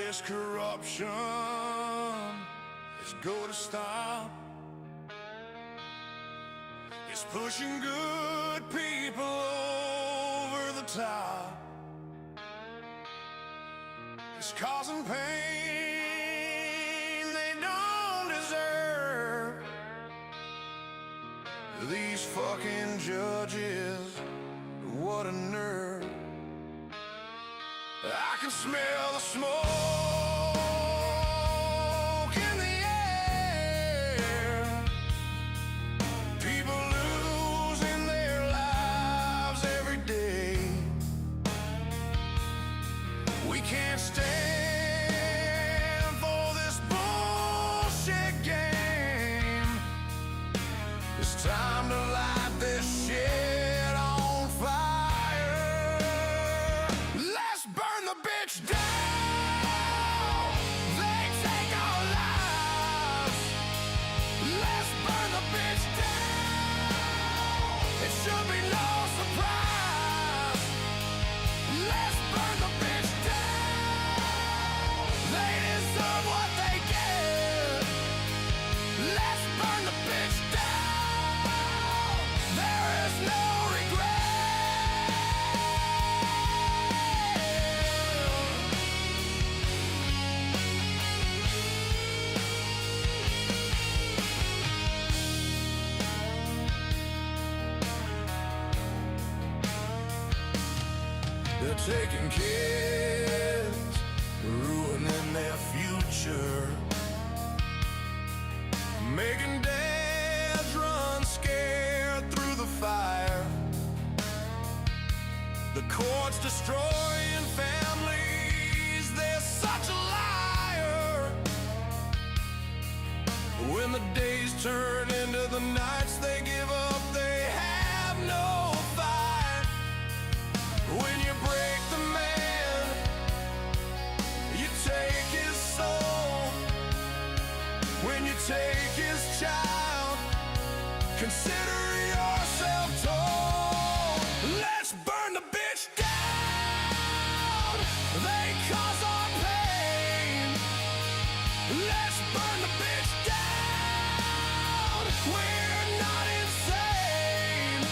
this corruption is going to stop. It's pushing good people over the top. It's causing pain they don't deserve. These fucking judges, what a nerve. I can smell the smoke in the air. People losing their lives every day. We can't stand for this bullshit game. It's time to light this shit on fire. Let's burn the bitch down. They take our lives. Let's burn the bitch down. It should be no surprise. Let's burn the bitch down. They deserve what they get. Let's burn the bitch down. There is no regret. They're taking kids, ruining their future, making dads run scared through the fire. The courts destroying families, they're such a liar. When the days turn into the nights, they give up, they have no fight. When you break the man, you take his soul. When you take his child, consider yourself told. Let's burn the bitch down. They cause our pain. Let's burn the bitch down. We're not insane.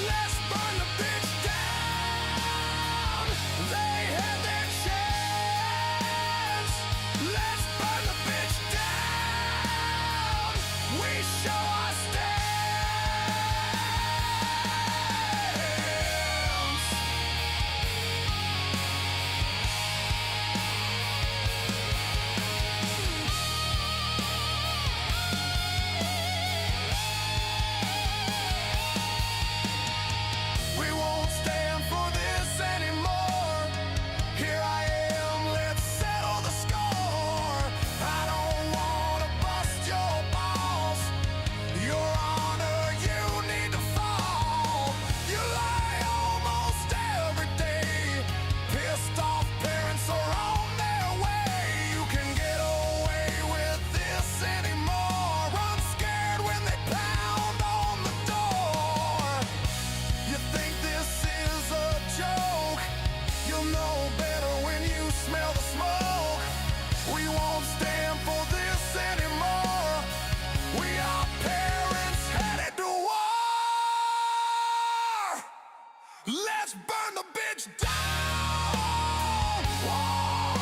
Let's burn the bitch down. They had their chance. Let's burn the bitch down. We show our stance. We won't stand for this anymore. Here I am, let's settle the score. I don't wanna bust your balls. Your honor, you need to fall. You lie almost every day. Pissed off parents are on their way. You can get away with this anymore. Run scared when they pound on the door. You think this is a joke? You'll know better when you smell the smoke. We won't stand for this anymore. We are parents headed to war. Let's burn the bitch down. Whoa.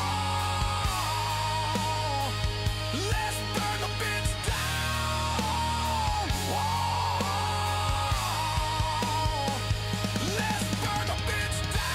Let's burn the bitch down. Whoa. Let's burn the bitch down.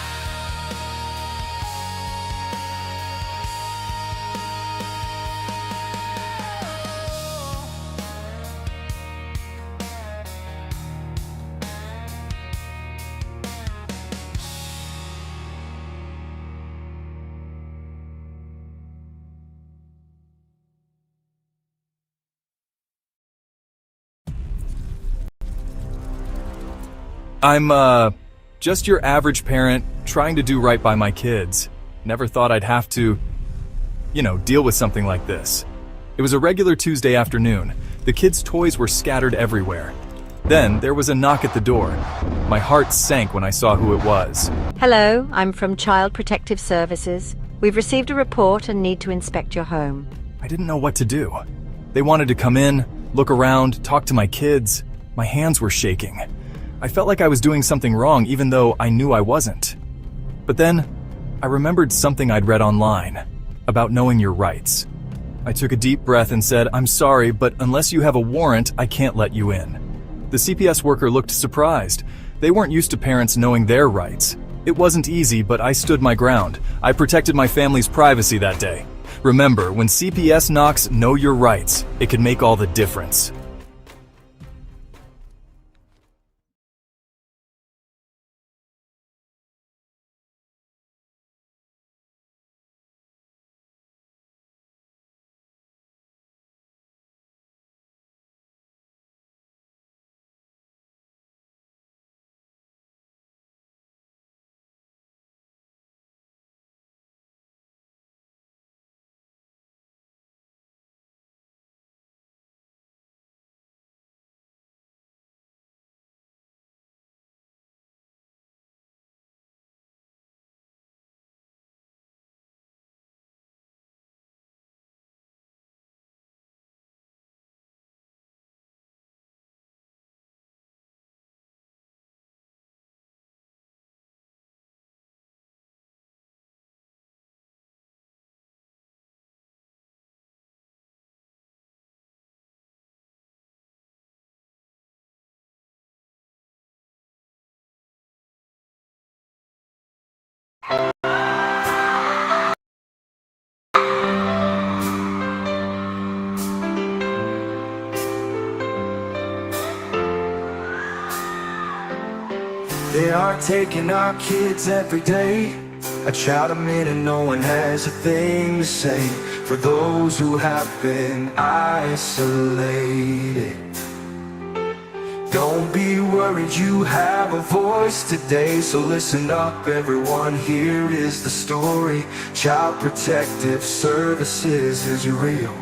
I'm, just your average parent trying to do right by my kids. Never thought I'd have to, deal with something like this. It was a regular Tuesday afternoon. The kids' toys were scattered everywhere. Then there was a knock at the door. My heart sank when I saw who it was. Hello, I'm from Child Protective Services. We've received a report and need to inspect your home. I didn't know what to do. They wanted to come in, look around, talk to my kids. My hands were shaking. I felt like I was doing something wrong even though I knew I wasn't. But then, I remembered something I'd read online about knowing your rights. I took a deep breath and said, "I'm sorry, but unless you have a warrant, I can't let you in." The CPS worker looked surprised. They weren't used to parents knowing their rights. It wasn't easy, but I stood my ground. I protected my family's privacy that day. Remember, when CPS knocks, know your rights. It can make all the difference. They are taking our kids every day. I try to admit and no one has a thing to say for those who have been isolated. Don't be worried, you have a voice today. So listen up everyone, here is the story. Child Protective Services is real.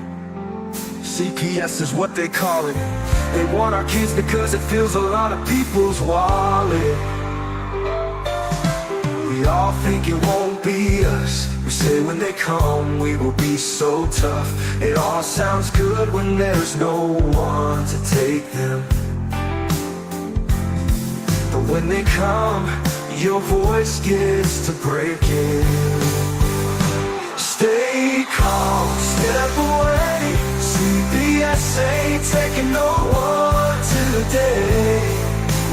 CPS is what they call it. They want our kids because it fills a lot of people's wallet. We all think it won't be us. We say when they come we will be so tough. It all sounds good when there's no one to take them. But when they come, your voice gets to breaking. Stay calm, step away. CPS ain't taking no one today.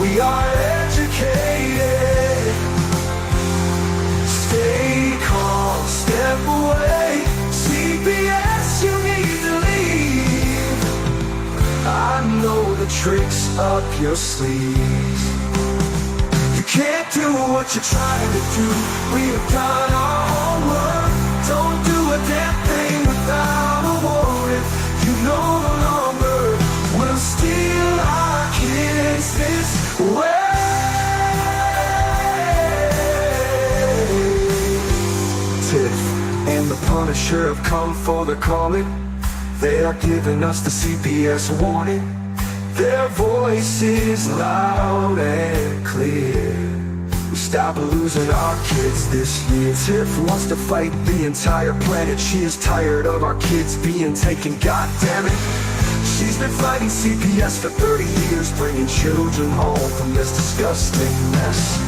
We are educated. Stay calm, step away. CPS, you need to leave. I know the tricks up your sleeves. You can't do what you're trying to do. We have done our homework. Don't do a damn thing without a warrant. You no longer will steal our kids this way. Tiff and The Punisher have come for the calling. They are giving us the CPS warning. Their voice is loud and clear. We stop losing our kids this year. Tiff wants to fight the entire planet. She is tired of our kids being taken, God damn it. She's been fighting CPS for 30 years, bringing children home from this disgusting mess.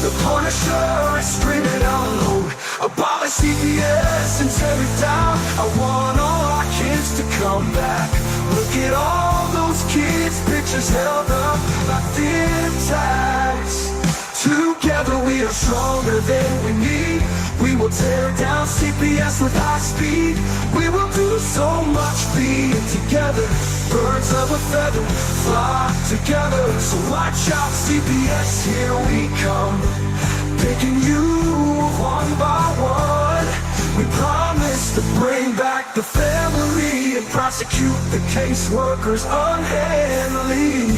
The Punisher is screaming out loud, abolish CPS and tear it down. I want all our kids to come back. Look at all those kids' pictures held up like thin tags. Together we are stronger than we need. We will tear down CPS with high speed. We will do so much being together. Birds of a feather flock together. So watch out CPS, here we come. Picking you one by one. We promise to bring back the family and prosecute the caseworkers unhandily.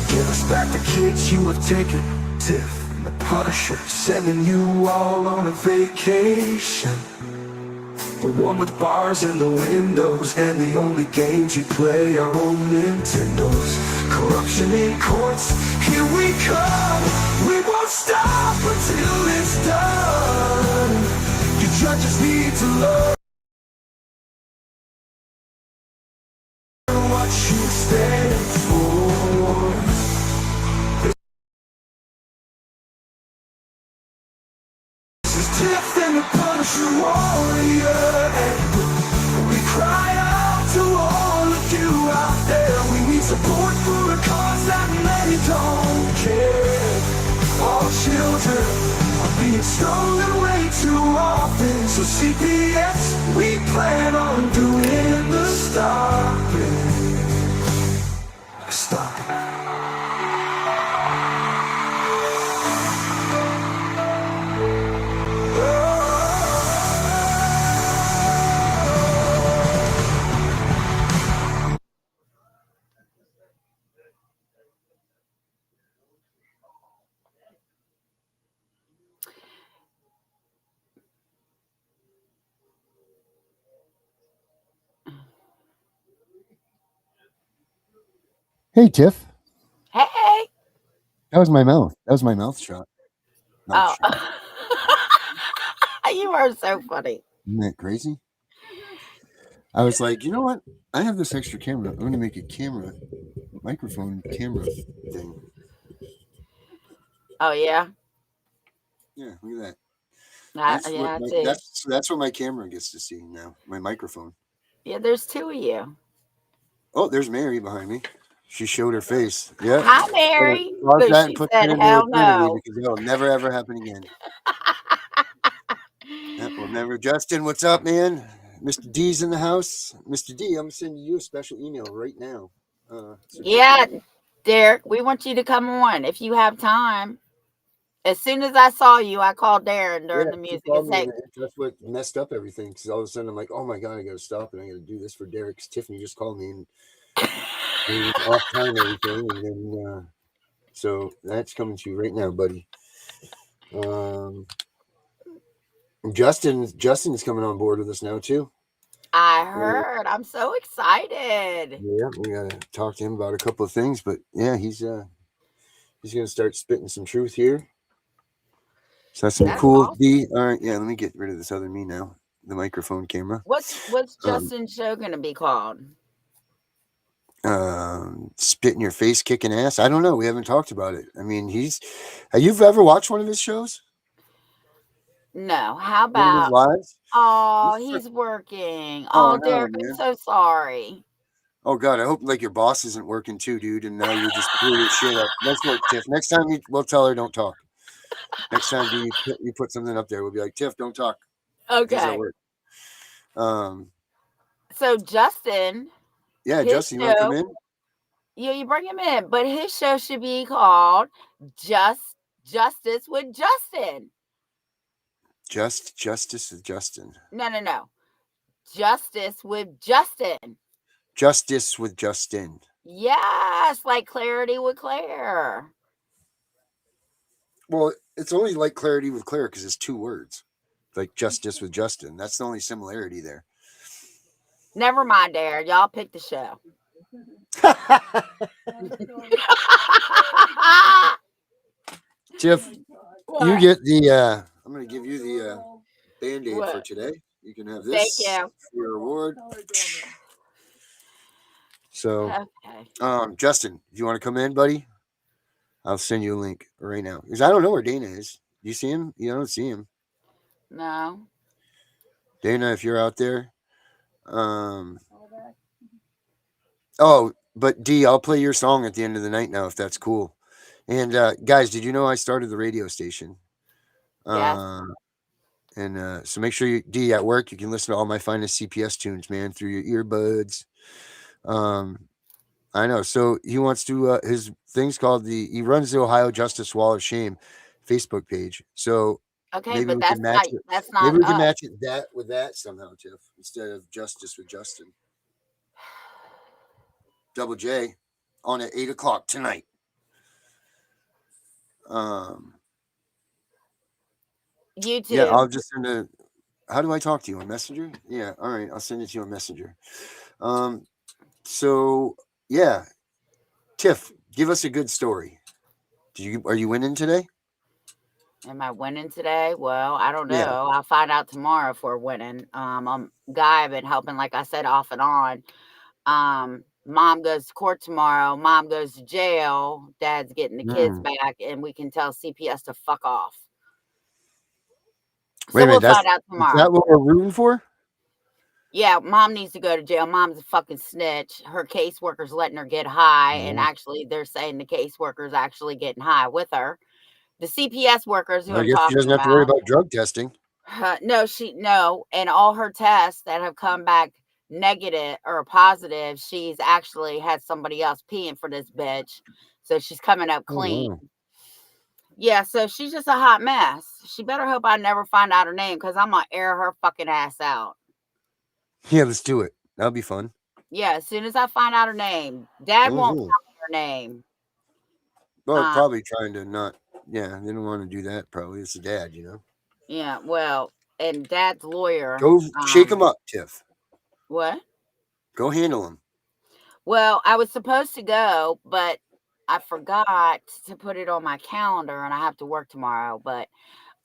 Give us back the kids you have taken. Tiff and The Punisher, sending you all on a vacation. The one with bars in the windows, and the only games you play are on Nintendos. Corruption in courts, here we come. We won't stop until it's done. Judges need to learn what you stand for. This is Tiff and The Punisher warrior, and we cry out to all of you out there. We need support for a cause that many don't care. All children are being stolen way too often. So CPS, we plan on doing the stopping. Stop it. Hey, Tiff. Hey. That was my mouth. That was my mouth shot. Mouth Oh. shot. You are so funny. Isn't that crazy? I was like, you know what? I have this extra camera. I'm going to make a microphone camera thing. Oh, yeah? Yeah, look at that. That's what my camera gets to see now, my microphone. Yeah, there's two of you. Oh, there's Mary behind me. She showed her face. Yeah. Hi, Mary. Pause that and She put said, that in hell eternity no. because it'll never, ever happen again. We'll never. Justin, what's up, man? Mr. D's in the house. Mr. D, I'm sending you a special email right now. Yeah, Derek, we want you to come on if you have time. As soon as I saw you, I called Darren during the music and said, that's what messed up everything. Because all of a sudden I'm like, oh my God, I got to stop and I got to do this for Derek. Because Tiffany just called me and it was off time and everything. And then, so that's coming to you right now, buddy. Justin is coming on board with us now too. I heard. I'm so excited. Yeah, we got to talk to him about a couple of things, but yeah, he's going to start spitting some truth here. So that's some cool. Awesome. D. All right, yeah. Let me get rid of this other me now. The microphone camera. What's Justin's show going to be called? Spit in your face, kicking ass. I don't know. We haven't talked about it. I mean, have you ever watched one of his shows? No. How about lives? Oh, he's working. Oh, no, Derek, man. I'm so sorry. Oh God, I hope like your boss isn't working too, dude. And now you just blew your shit up. Nice work, Tiff. Next time we'll tell her don't talk. Next time you put something up there, we'll be like, Tiff, don't talk. Okay. So Justin. Yeah, Justin, you want to come in? Yeah, you bring him in, but his show should be called Justice with Justin. Justice with Justin. No. Justice with Justin. Justice with Justin. Yes, like clarity with Claire. Well, it's only like clarity with Claire because it's two words. Like justice with Justin. That's the only similarity there. Never mind, Darren. Y'all pick the show. Jeff, you get the I'm going to give you the Band-Aid for today. You can have this. Thank you. For your reward. So, okay. Justin, do you want to come in, buddy? I'll send you a link right now because I don't know where Dana is. Do you see him? You don't see him. No. Dana, if you're out there. Oh, but D, I'll play your song at the end of the night now if that's cool. And guys, did you know I started the radio station? Yes. And so make sure D, at work, you can listen to all my finest CPS tunes, man, through your earbuds. I know. So he wants to, his thing's called he runs the Ohio Justice Wall of Shame Facebook page. So okay, maybe but we can match it. That's not maybe we can us. match it with that somehow, Tiff, instead of Justice with Justin. Double J on at 8:00 tonight. You too. Yeah, I'll just send how do I talk to you on Messenger? Yeah, all right, I'll send it to you on Messenger. So yeah, Tiff, give us a good story. Are you winning today? Am I winning today? Well, I don't know. Yeah. I'll find out tomorrow if we're winning. Guy, I've been helping, like I said, off and on. Mom goes to court tomorrow. Mom goes to jail. Dad's getting the kids back, and we can tell CPS to fuck off. Wait a So we'll minute. find out Is tomorrow. that what we're rooting for? Yeah, Mom needs to go to jail. Mom's a fucking snitch. Her caseworker's letting her get high, and actually, they're saying the caseworker's actually getting high with her. The CPS workers who I I'm guess she talking doesn't have to worry about. about drug testing. No, and all her tests that have come back negative or positive, she's actually had somebody else peeing for this bitch, so she's coming up clean. wow. Yeah, so she's just a hot mess. She better hope I never find out her name, because I'm gonna air her fucking ass out. Yeah, let's do it. That'll be fun. Yeah, as soon as I find out her name. Dad won't tell me her name. Well, probably trying to not. Yeah, they don't want to do that. Probably it's the dad, Yeah, well, and Dad's lawyer. Go shake him up, Tiff. What? Go handle him. Well, I was supposed to go, but I forgot to put it on my calendar, and I have to work tomorrow. But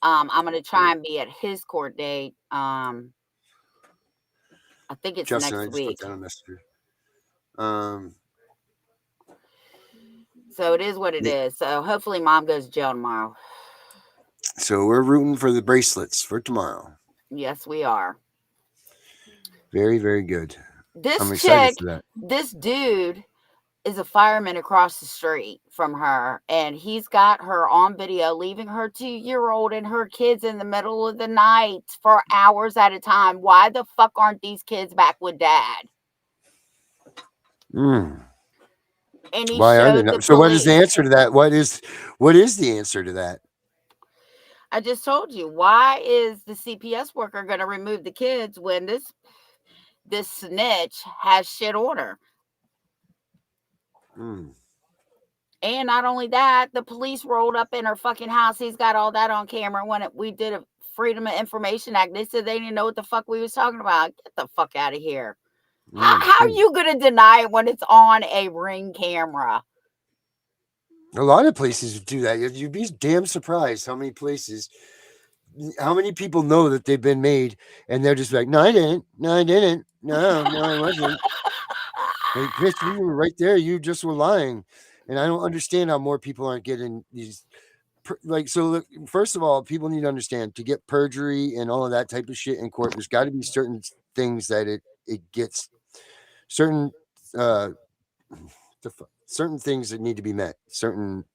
I'm gonna try and be at his court date. I think it's Justin, I next just put week. that on Messenger. So it is what it is. So hopefully Mom goes to jail tomorrow. So we're rooting for the bracelets for tomorrow. Yes, we are. Very, very good. This I'm excited chick, for that. this dude is a fireman across the street from her, and he's got her on video leaving her 2-year-old and her kids in the middle of the night for hours at a time. Why the fuck aren't these kids back with Dad? Mm. And he Why are they showed not? the So what is the police. answer to that? What is the answer to that? I just told you. Why is the CPS worker going to remove the kids when this snitch has shit on her? Mm. And not only that, the police rolled up in her fucking house. He's got all that on camera. When we did a Freedom of Information Act, they said they didn't know what the fuck we was talking about. Get the fuck out of here. How are you going to deny it when it's on a Ring camera? A lot of places do that. You'd be damn surprised how many people know that they've been made, and they're just like, no, I didn't. No, I didn't. No, I wasn't. Like, Chris, you were right there. You just were lying. And I don't understand how more people aren't getting these. So look, first of all, people need to understand, to get perjury and all of that type of shit in court, there's got to be certain things that it gets, certain certain things that need to be met, certain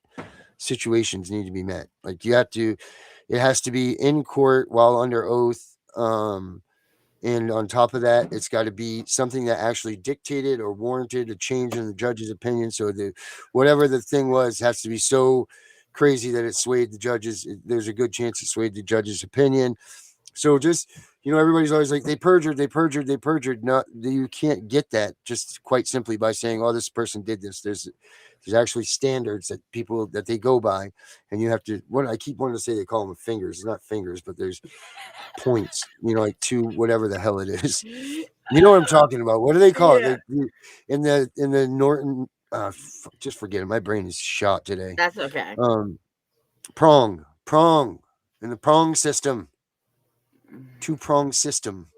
situations need to be met. Like it has to be in court while under oath. And on top of that, it's got to be something that actually dictated or warranted a change in the judge's opinion. So that whatever the thing was has to be so crazy that it swayed the judges. There's a good chance it swayed the judge's opinion. So just, everybody's always like, they perjured. No, you can't get that just quite simply by saying, oh, this person did this. There's actually standards that they go by, and you have to, I keep wanting to say they call them fingers. It's not fingers, but there's points, like two, whatever the hell it is. You know what I'm talking about? What do they call it? In the Norton, just forget it. My brain is shot today. That's okay. Prong in the prong system. 2-prong system.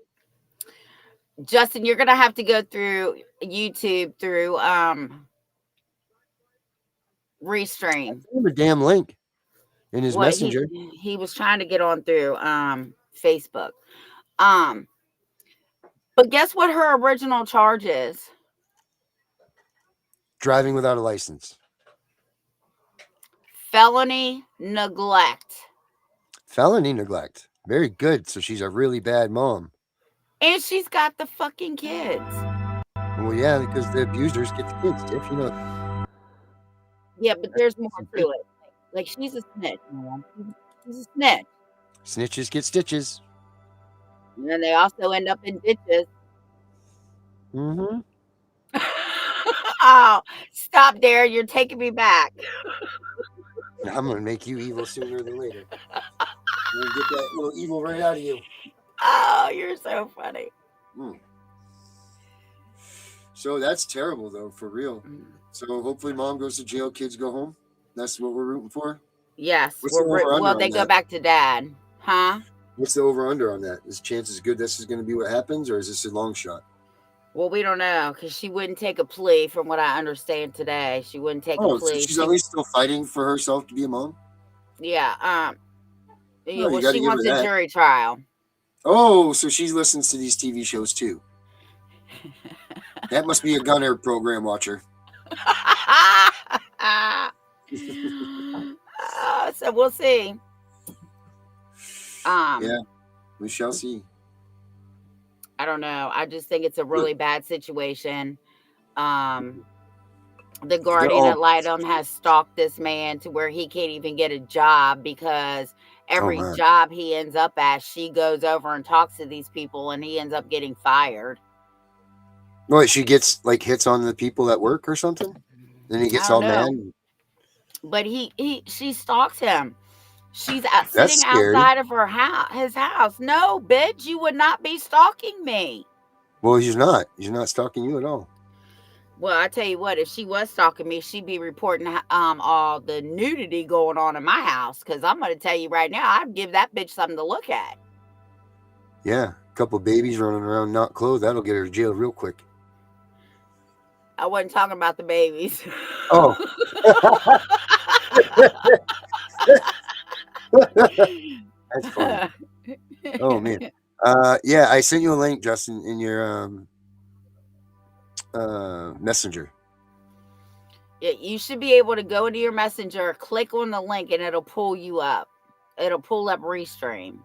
Justin, you're gonna have to go through YouTube through Restream. A damn link in his messenger. He was trying to get on through Facebook. But guess what her original charge is? Driving without a license. Felony neglect. Very good. So she's a really bad mom. And she's got the fucking kids. Well, yeah, because the abusers get the kids, Tiff, Yeah, but there's more to it. Like, she's a snitch, man. She's a snitch. Snitches get stitches. And then they also end up in ditches. Mm-hmm. Oh, stop there. You're taking me back. I'm going to make you evil sooner than later. I'm going to get that little evil right out of you. Oh, you're so funny. So that's terrible, though, for real. So hopefully mom goes to jail, kids go home. That's what we're rooting for. Yes. What's the over-under Well, on they go that? back to dad. Huh? What's the over-under on that? Is chances good this is going to be what happens, or is this a long shot? Well, we don't know because she wouldn't take a plea from what I understand today. She wouldn't take a Oh, so plea. she's at least still fighting for herself to be a mom? Yeah. Oh, you Well, gotta she give her wants a that. jury trial. Oh, so she listens to these TV shows too. That must be a Gunner program watcher. So we'll see. Yeah, we shall see. I don't know. I just think it's a really bad situation. The guardian ad litem has stalked this man to where he can't even get a job because every job he ends up at, she goes over and talks to these people and he ends up getting fired. What, she gets like hits on the people at work or something? Then he gets all mad. But she stalks him. She's That's sitting scary. outside of his house. No, bitch, you would not be stalking me. Well, he's not. He's not stalking you at all. Well, I tell you what, if she was stalking me, she'd be reporting all the nudity going on in my house. Because I'm going to tell you right now, I'd give that bitch something to look at. Yeah, a couple babies running around not clothed, that'll get her to jail real quick. I wasn't talking about the babies. Oh. That's funny. Oh, man. Yeah, I sent you a link, Justin, in your messenger. Yeah, you should be able to go into your messenger, click on the link, and it'll pull you up. It'll pull up Restream.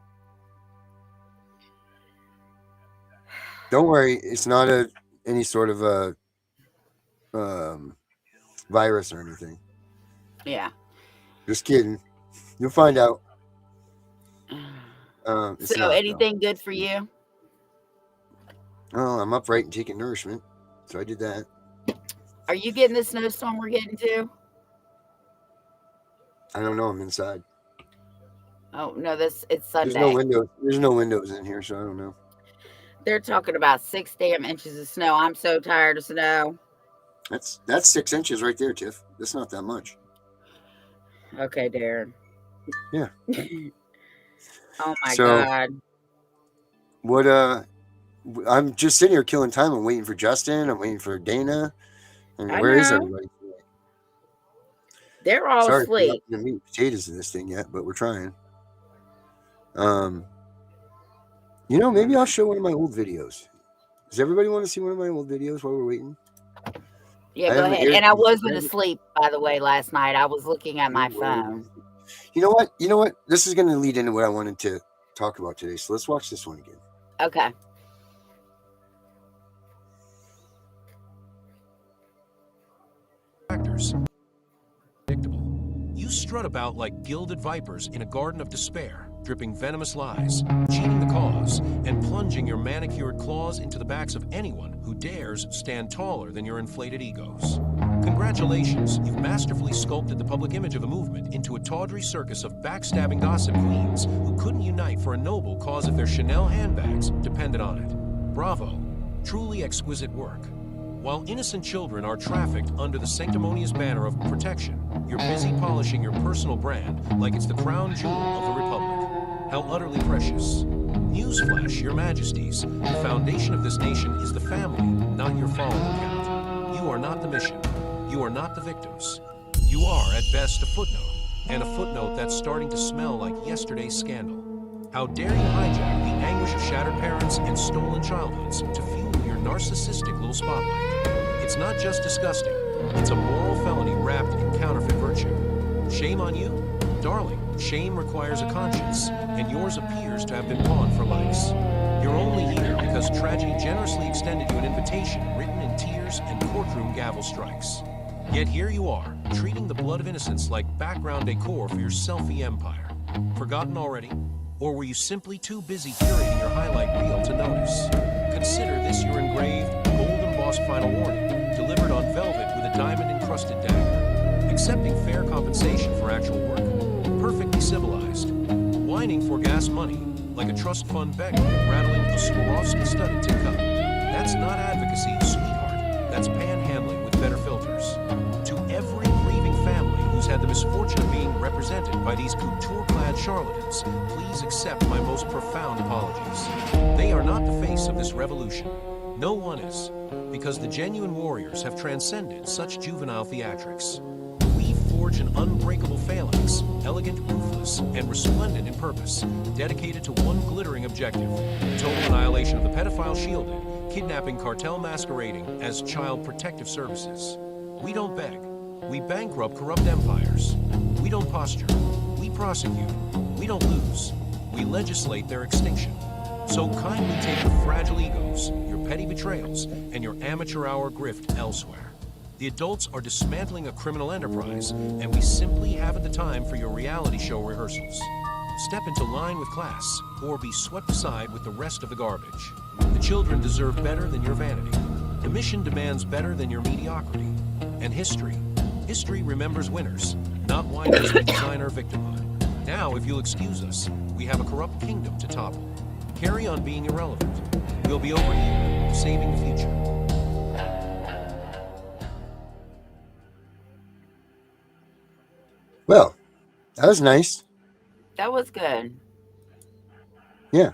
Don't worry, it's not any sort of a virus or anything. Yeah. Just kidding. You'll find out. So anything good for you? Oh, I'm upright and taking nourishment. So I did that. Are you getting the snowstorm we're getting to? I don't know. I'm inside. Oh, no, it's Sunday. There's no windows in here, so I don't know. They're talking about 6 damn inches of snow. I'm so tired of snow. That's 6 inches right there, Tiff. That's not that much. Okay, Darren. Yeah. Oh my God. What I'm just sitting here killing time. I'm waiting for Justin. I'm waiting for Dana. And where is everybody? They're all asleep. Sorry, meat potatoes in this thing yet, but we're trying. Maybe I'll show one of my old videos. Does everybody want to see one of my old videos while we're waiting? Yeah, go ahead. And I wasn't asleep, by the way, last night. I was looking at my phone. You know what? This is going to lead into what I wanted to talk about today. So let's watch this one again. Okay. Factors. Predictable. You strut about like gilded vipers in a garden of despair, dripping venomous lies, cheating the cause, and plunging your manicured claws into the backs of anyone who dares stand taller than your inflated egos. Congratulations, you've masterfully sculpted the public image of a movement into a tawdry circus of backstabbing gossip queens who couldn't unite for a noble cause if their Chanel handbags depended on it. Bravo. Truly exquisite work. While innocent children are trafficked under the sanctimonious banner of protection, you're busy polishing your personal brand like it's the crown jewel of the Republic. How utterly precious. Newsflash, your majesties, the foundation of this nation is the family, not your follower count. You are not the mission. You are not the victims. You are, at best, a footnote, and a footnote that's starting to smell like yesterday's scandal. How dare you hijack the anguish of shattered parents and stolen childhoods to fuel your narcissistic little spotlight. It's not just disgusting, it's a moral felony wrapped in counterfeit virtue. Shame on you? Darling, shame requires a conscience, and yours appears to have been pawned for likes. You're only here because tragedy generously extended you an invitation written in tears and courtroom gavel strikes. Yet here you are, treating the blood of innocence like background decor for your selfie empire. Forgotten already? Or were you simply too busy curating your highlight reel to notice? Consider this your engraved, gold-embossed final warning, delivered on velvet with a diamond-encrusted dagger. Accepting fair compensation for actual work. Perfectly civilized. Whining for gas money, like a trust fund beggar rattling a Swarovski-studded tin cup. That's not advocacy, sweetheart. That's panhandling with better filters. To every grieving family who's had the misfortune of being represented by these couture-clad charlatans, please accept my most profound apologies. They are not the face of this revolution. No one is, because the genuine warriors have transcended such juvenile theatrics. We forge an unbreakable phalanx, elegant, ruthless, and resplendent in purpose, dedicated to one glittering objective: the total annihilation of the pedophile shielded, kidnapping cartel masquerading as child protective services. We don't beg. We bankrupt corrupt empires. We don't posture. We prosecute. We don't lose. We legislate their extinction. So kindly take your fragile egos, your petty betrayals, and your amateur hour grift elsewhere. The adults are dismantling a criminal enterprise, and we simply haven't the time for your reality show rehearsals. Step into line with class, or be swept aside with the rest of the garbage. The children deserve better than your vanity. The mission demands better than your mediocrity. And history remembers winners, not whiners we design our victimhood. Now, if you'll excuse us, we have a corrupt kingdom to topple. Carry on being irrelevant. We'll be over here, saving the future. Well, that was nice. That was good. Yeah.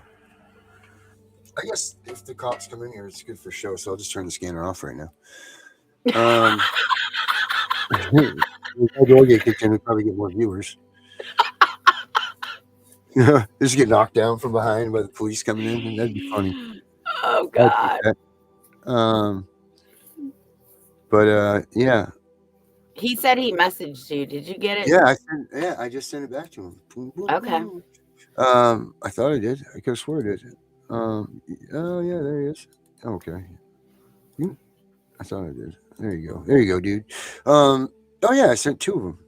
I guess if the cops come in here, it's good for show, so I'll just turn the scanner off right now. If I do get kicked in, we'll probably get more viewers. Just get knocked down from behind by the police coming in, and that'd be funny. Oh God. Yeah. He said he messaged you. Did you get it? Yeah, I just sent it back to him. Okay. I thought I did. I could have swore I did. Oh yeah, there he is. Okay. I thought I did. There you go. There you go, dude. Oh yeah, I sent 2 of them.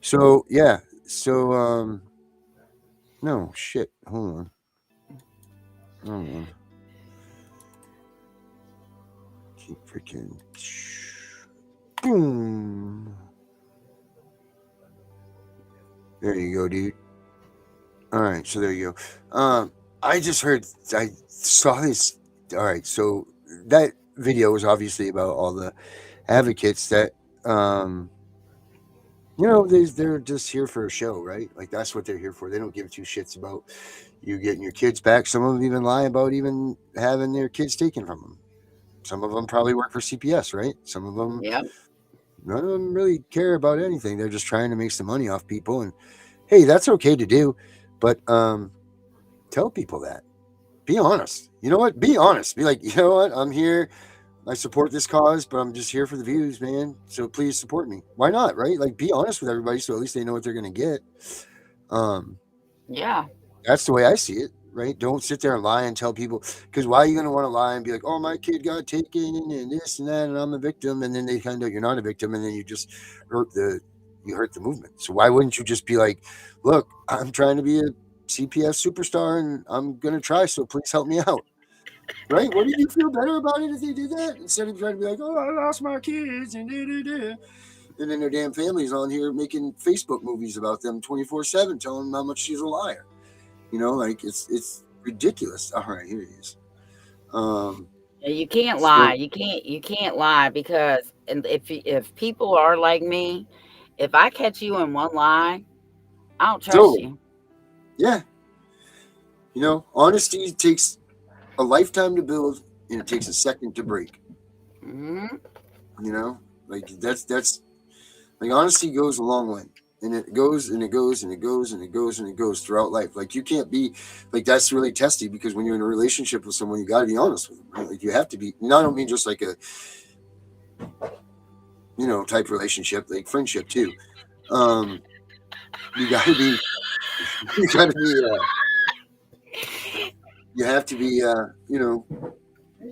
So yeah. So no shit. Hold on. Keep freaking. Boom. There you go, dude. All right, so there you go. I saw this. All right, so that video was obviously about all the advocates that, they're just here for a show, right? Like that's what they're here for. They don't give 2 shits about you getting your kids back. Some of them even lie about even having their kids taken from them. Some of them probably work for CPS, right? Some of them, none of them really care about anything. They're just trying to make some money off people. And hey, that's okay to do, but tell people that. Be honest. You know what? Be honest. Be like, you know what? I'm here. I support this cause, but I'm just here for the views, man. So please support me. Why not, right? Like, be honest with everybody so at least they know what they're going to get. Yeah. That's the way I see it, right? Don't sit there and lie and tell people, because why are you going to want to lie and be like, oh, my kid got taken and this and that, and I'm a victim. And then they find out you're not a victim, and then you just hurt the movement. So why wouldn't you just be like, look, I'm trying to be a CPS superstar and I'm going to try, so please help me out. Right? Wouldn't you feel better about it if they did that? Instead of trying to be like, oh, I lost my kids and and then their damn family's on here making Facebook movies about them 24/7, telling them how much she's a liar. Like it's ridiculous. All right, here he is. You can't lie. You can't lie, because if people are like me, if I catch you in one lie, I don't trust you. Yeah. Honesty takes a lifetime to build, and it takes a second to break. Mm-hmm. Like that's like honesty goes a long way, and it goes and it goes and it goes and it goes and it goes throughout life. Like you can't be like, that's really testy, because when you're in a relationship with someone, you got to be honest with them, right? Like you have to be. And I don't mean just like a type relationship, like friendship too. You got to be. You have to be,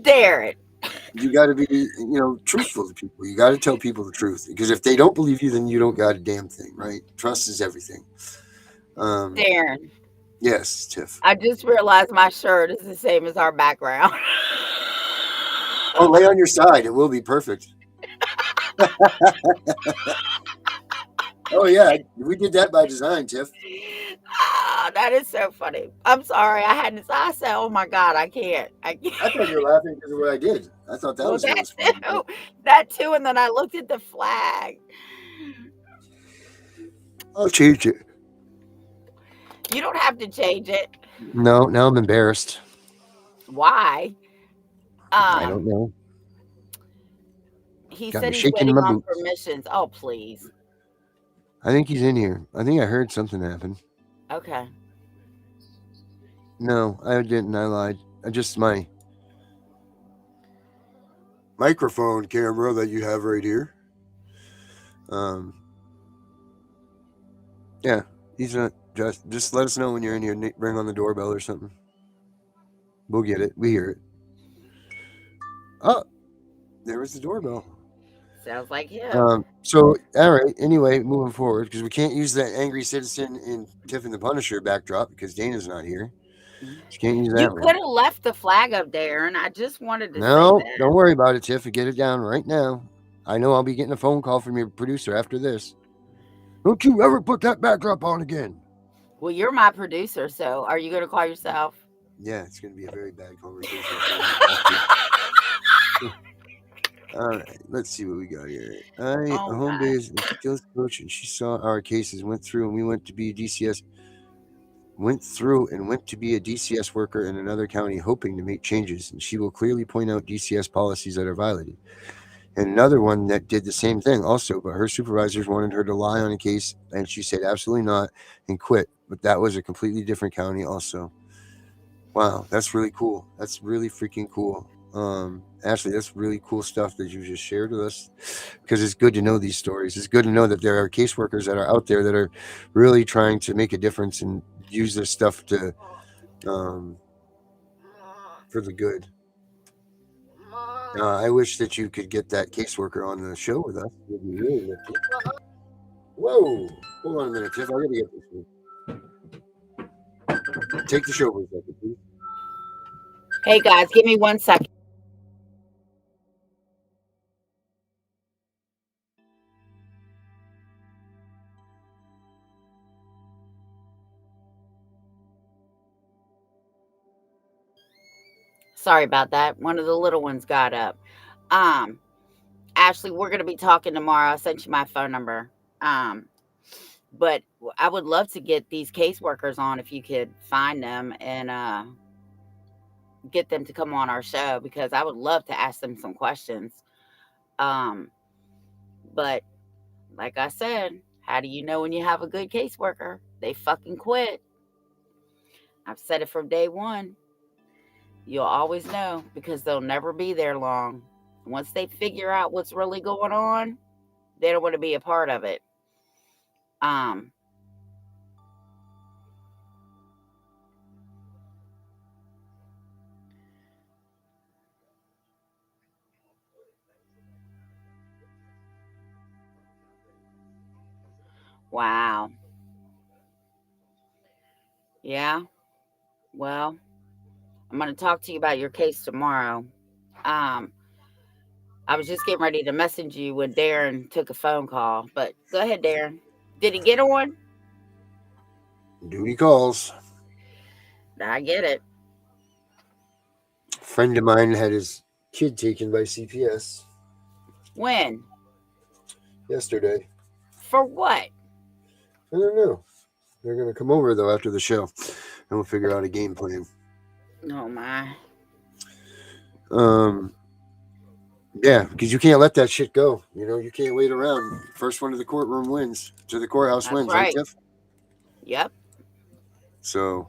Dare it. You got to be, truthful to people. You got to tell people the truth, because if they don't believe you, then you don't got a damn thing, right? Trust is everything. Darren. Yes, Tiff. I just realized my shirt is the same as our background. Oh, lay on your side. It will be perfect. Oh, yeah. We did that by design, Tiff. Oh, that is so funny. I'm sorry. I said, oh my God, I can't. I thought you were laughing because of what I did. I thought that was that too. And then I looked at the flag. I'll change it. You don't have to change it. No, now I'm embarrassed. Why? I don't know. He Got said me he's shaking in waiting my on boots. permissions. Oh, please. I think he's in here. I think I heard something happen. Okay. No, I didn't. I lied. I just my microphone camera that you have right here. Yeah, he's not. Just let us know when you're in here. Ring on the doorbell or something. We'll get it. We hear it. Oh, there was the doorbell. Sounds like him. So, all right. Anyway, moving forward, because we can't use that angry citizen in Tiff and the Punisher backdrop because Dana's not here. She can't use that You one. could have left the flag up there, and I just wanted to say No, that. don't worry about it, Tiff. Get it down right now. I know I'll be getting a phone call from your producer after this. Don't you ever put that backdrop on again. Well, you're my producer, so are you going to call yourself? Yeah, it's going to be a very bad conversation. All right, let's see what we got here. A home base skills coach, and she saw our cases, went through, and we went to be DCS. Went through and went to be a DCS worker in another county, hoping to make changes, and she will clearly point out DCS policies that are violated. And another one that did the same thing also, but her supervisors wanted her to lie on a case, and she said absolutely not and quit. But that was a completely different county also. Wow, that's really cool. That's really freaking cool. Ashley, that's really cool stuff that you just shared with us, because it's good to know these stories. It's good to know that there are caseworkers that are out there that are really trying to make a difference and use this stuff to for the good. I wish that you could get that caseworker on the show with us. It would be really nifty. Whoa! Hold on a minute, Tiff. I gotta get this one. Take the show for a second, please. Hey, guys, give me 1 second. Sorry about that. One of the little ones got up. Ashley, we're going to be talking tomorrow. I sent you my phone number. But I would love to get these caseworkers on if you could find them and get them to come on our show, because I would love to ask them some questions. But like I said, how do you know when you have a good caseworker? They fucking quit. I've said it from day one. You'll always know, because they'll never be there long. Once they figure out what's really going on, they don't want to be a part of it. Wow. Yeah. Well, I'm going to talk to you about your case tomorrow. I was just getting ready to message you when Darren took a phone call, but go ahead, Darren. Did he get on? Duty calls. I get it. A friend of mine had his kid taken by CPS. When? Yesterday. For what? I don't know. They're going to come over, though, after the show, and we'll figure out a game plan. Oh, my. Yeah, because you can't let that shit go. You know, you can't wait around. First one to the courtroom wins. To the courthouse That's wins, right. Tiff? Yep. So,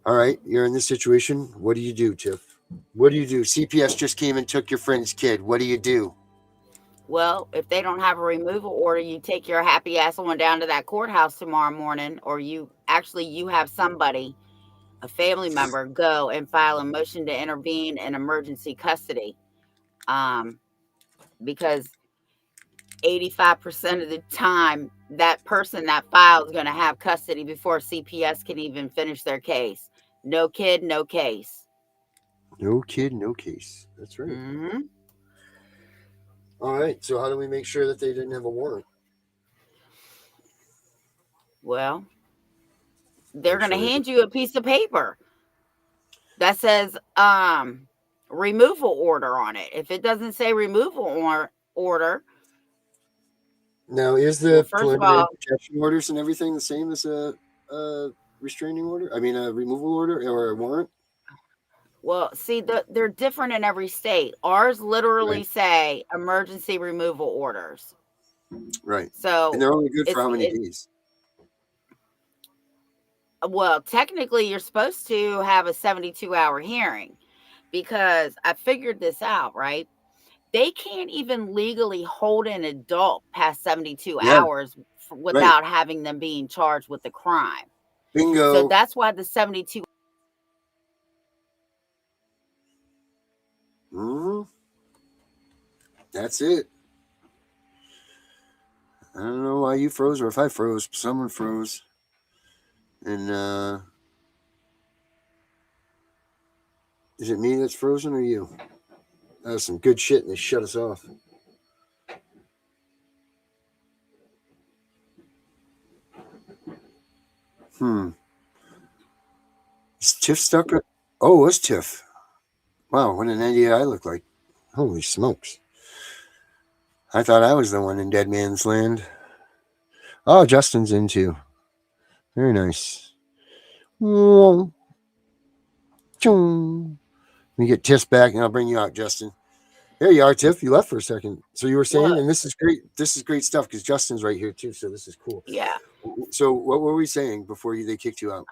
all right, you're in this situation. What do you do, Tiff? What do you do? CPS just came and took your friend's kid. What do you do? Well, if they don't have a removal order, you take your happy ass on down to that courthouse tomorrow morning, or you have somebody, a family member, go and file a motion to intervene in emergency custody. Because 85% of the time, that person that files is going to have custody before CPS can even finish their case. No kid, no case. No kid, no case. That's right. Mm-hmm. All right. So how do we make sure that they didn't have a warrant? Well, they're going to hand you a piece of paper that says removal order on it. If it doesn't say removal order, Now, is the Well, first of preliminary all, protection orders and everything the same as a restraining order? I mean, a removal order or a warrant? well, see, they're different in every state. Ours literally Right. say emergency removal orders. Right. And So they're only good for how many it, days? well, technically, you're supposed to have a 72-hour hearing because I figured this out, right? They can't even legally hold an adult past 72 Yeah. hours without having them being charged with the crime. Bingo. So that's why the 72. That's it. I don't know why you froze or if I froze. Someone froze. And is it me that's frozen or you? That was some good shit and they shut us off. Is Tiff stuck? Oh, it was Tiff. Wow, what an idiot I look like. Holy smokes. I thought I was the one in Dead Man's Land. Oh, Justin's in too. Very nice. Let me get Tiff back and I'll bring you out, Justin. There you are, Tiff. You left for a second. So you were saying, and this is great. This is great stuff because Justin's right here too. So this is cool. Yeah. So what were we saying before they kicked you out?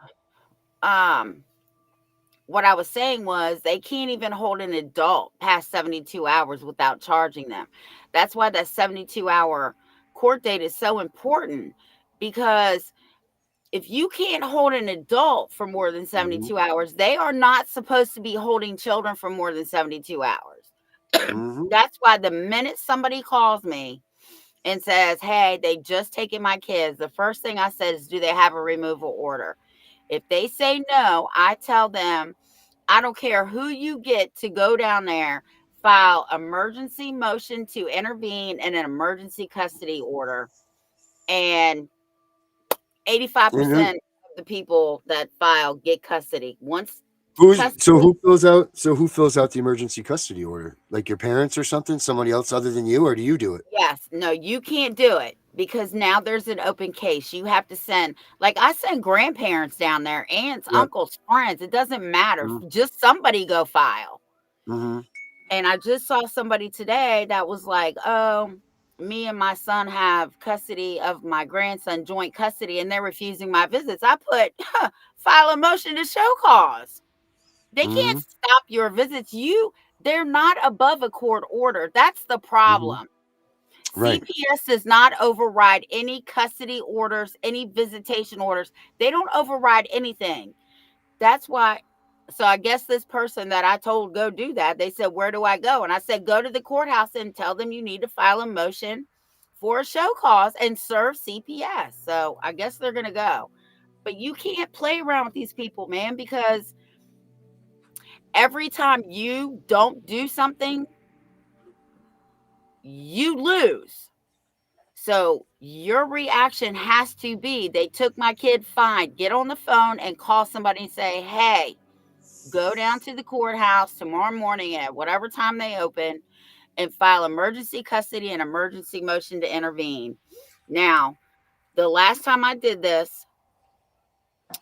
What I was saying was they can't even hold an adult past 72 hours without charging them. That's why that 72-hour court date is so important, because if you can't hold an adult for more than 72 hours, they are not supposed to be holding children for more than 72 hours. That's why the minute somebody calls me and says, hey, they just taken my kids, the first thing I said is, do they have a removal order? If they say no, I tell them, I don't care who you get to go down there, file emergency motion to intervene in an emergency custody order. And 85% of the people that file get custody. Who fills out the emergency custody order? Like your parents or something? Somebody else other than you, or do you do it? Yes. No, you can't do it because now there's an open case. You have to send, like I send grandparents down there, aunts, uncles, friends. It doesn't matter. Just somebody go file. And I just saw somebody today that was like, oh, me and my son have custody of my grandson, joint custody, and they're refusing my visits. I put, file a motion to show cause. They can't stop your visits. They're not above a court order. That's the problem. Right. CPS does not override any custody orders, any visitation orders. They don't override anything. That's why. So I guess this person that I told go do that, they said, where do I go? And I said, go to the courthouse and tell them you need to file a motion for a show cause and serve CPS. So I guess they're going to go. But you can't play around with these people, man, because every time you don't do something, you lose. So your reaction has to be, they took my kid, fine. Get on the phone and call somebody and say, hey, go down to the courthouse tomorrow morning at whatever time they open and file emergency custody and emergency motion to intervene. Now, the last time I did this,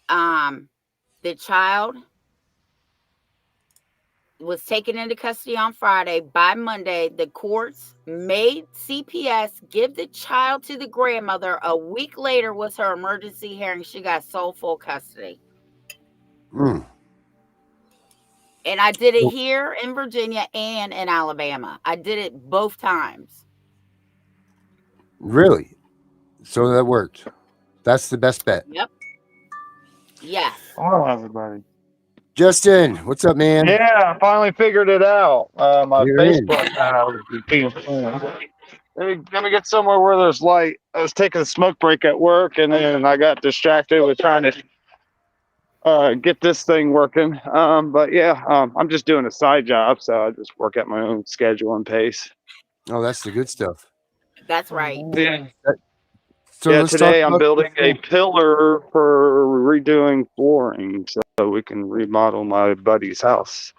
the child was taken into custody on Friday. By Monday, the courts made CPS give the child to the grandmother. A week later was her emergency hearing. She got sole full custody. And I did it here in Virginia and in Alabama. I did it both times. Really? So that worked. That's the best bet. Yep. Yes. Hello, everybody. Justin, what's up, man? Yeah, I finally figured it out. My You're Facebook let me get somewhere where there's light. I was taking a smoke break at work, and then I got distracted with trying to get this thing working. But yeah, I'm just doing a side job, so I just work at my own schedule and pace. Oh, that's the good stuff. That's right. Yeah. So Yeah, today I'm building a pillar for redoing flooring so we can remodel my buddy's house.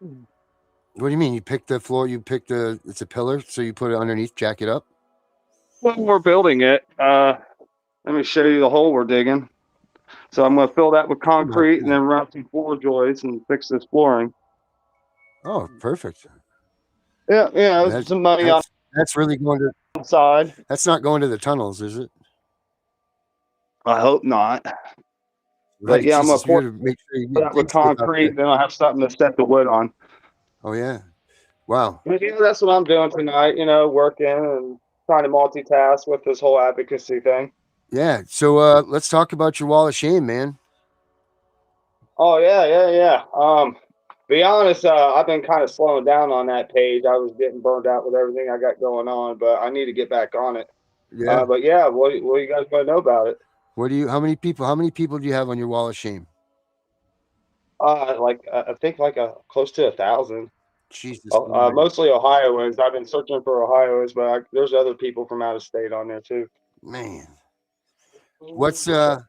What do you mean? You pick the floor, it's a pillar, so you put it underneath, jack it up? Well, we're building it. Let me show you the hole we're digging. So I'm going to fill that with concrete and then run some floor joists and fix this flooring. Oh, perfect. Yeah, some money on That's really going to the side. That's not going to the tunnels, is it? I hope not. Right, But yeah, I'm going to pour to make sure you that with concrete, then I'll have something to set the wood on. Oh yeah. Wow. But, that's what I'm doing tonight, working and trying to multitask with this whole advocacy thing. Yeah. So let's talk about your wall of shame, man. Oh yeah. Be honest, I've been kind of slowing down on that page. I was getting burned out with everything I got going on, but I need to get back on it. Yeah. But yeah, what do you guys want to know about it? How many people do you have on your wall of shame? I think close to 1,000. Jesus. Mostly Ohioans. I've been searching for Ohioans, but there's other people from out of state on there too. Man. What's the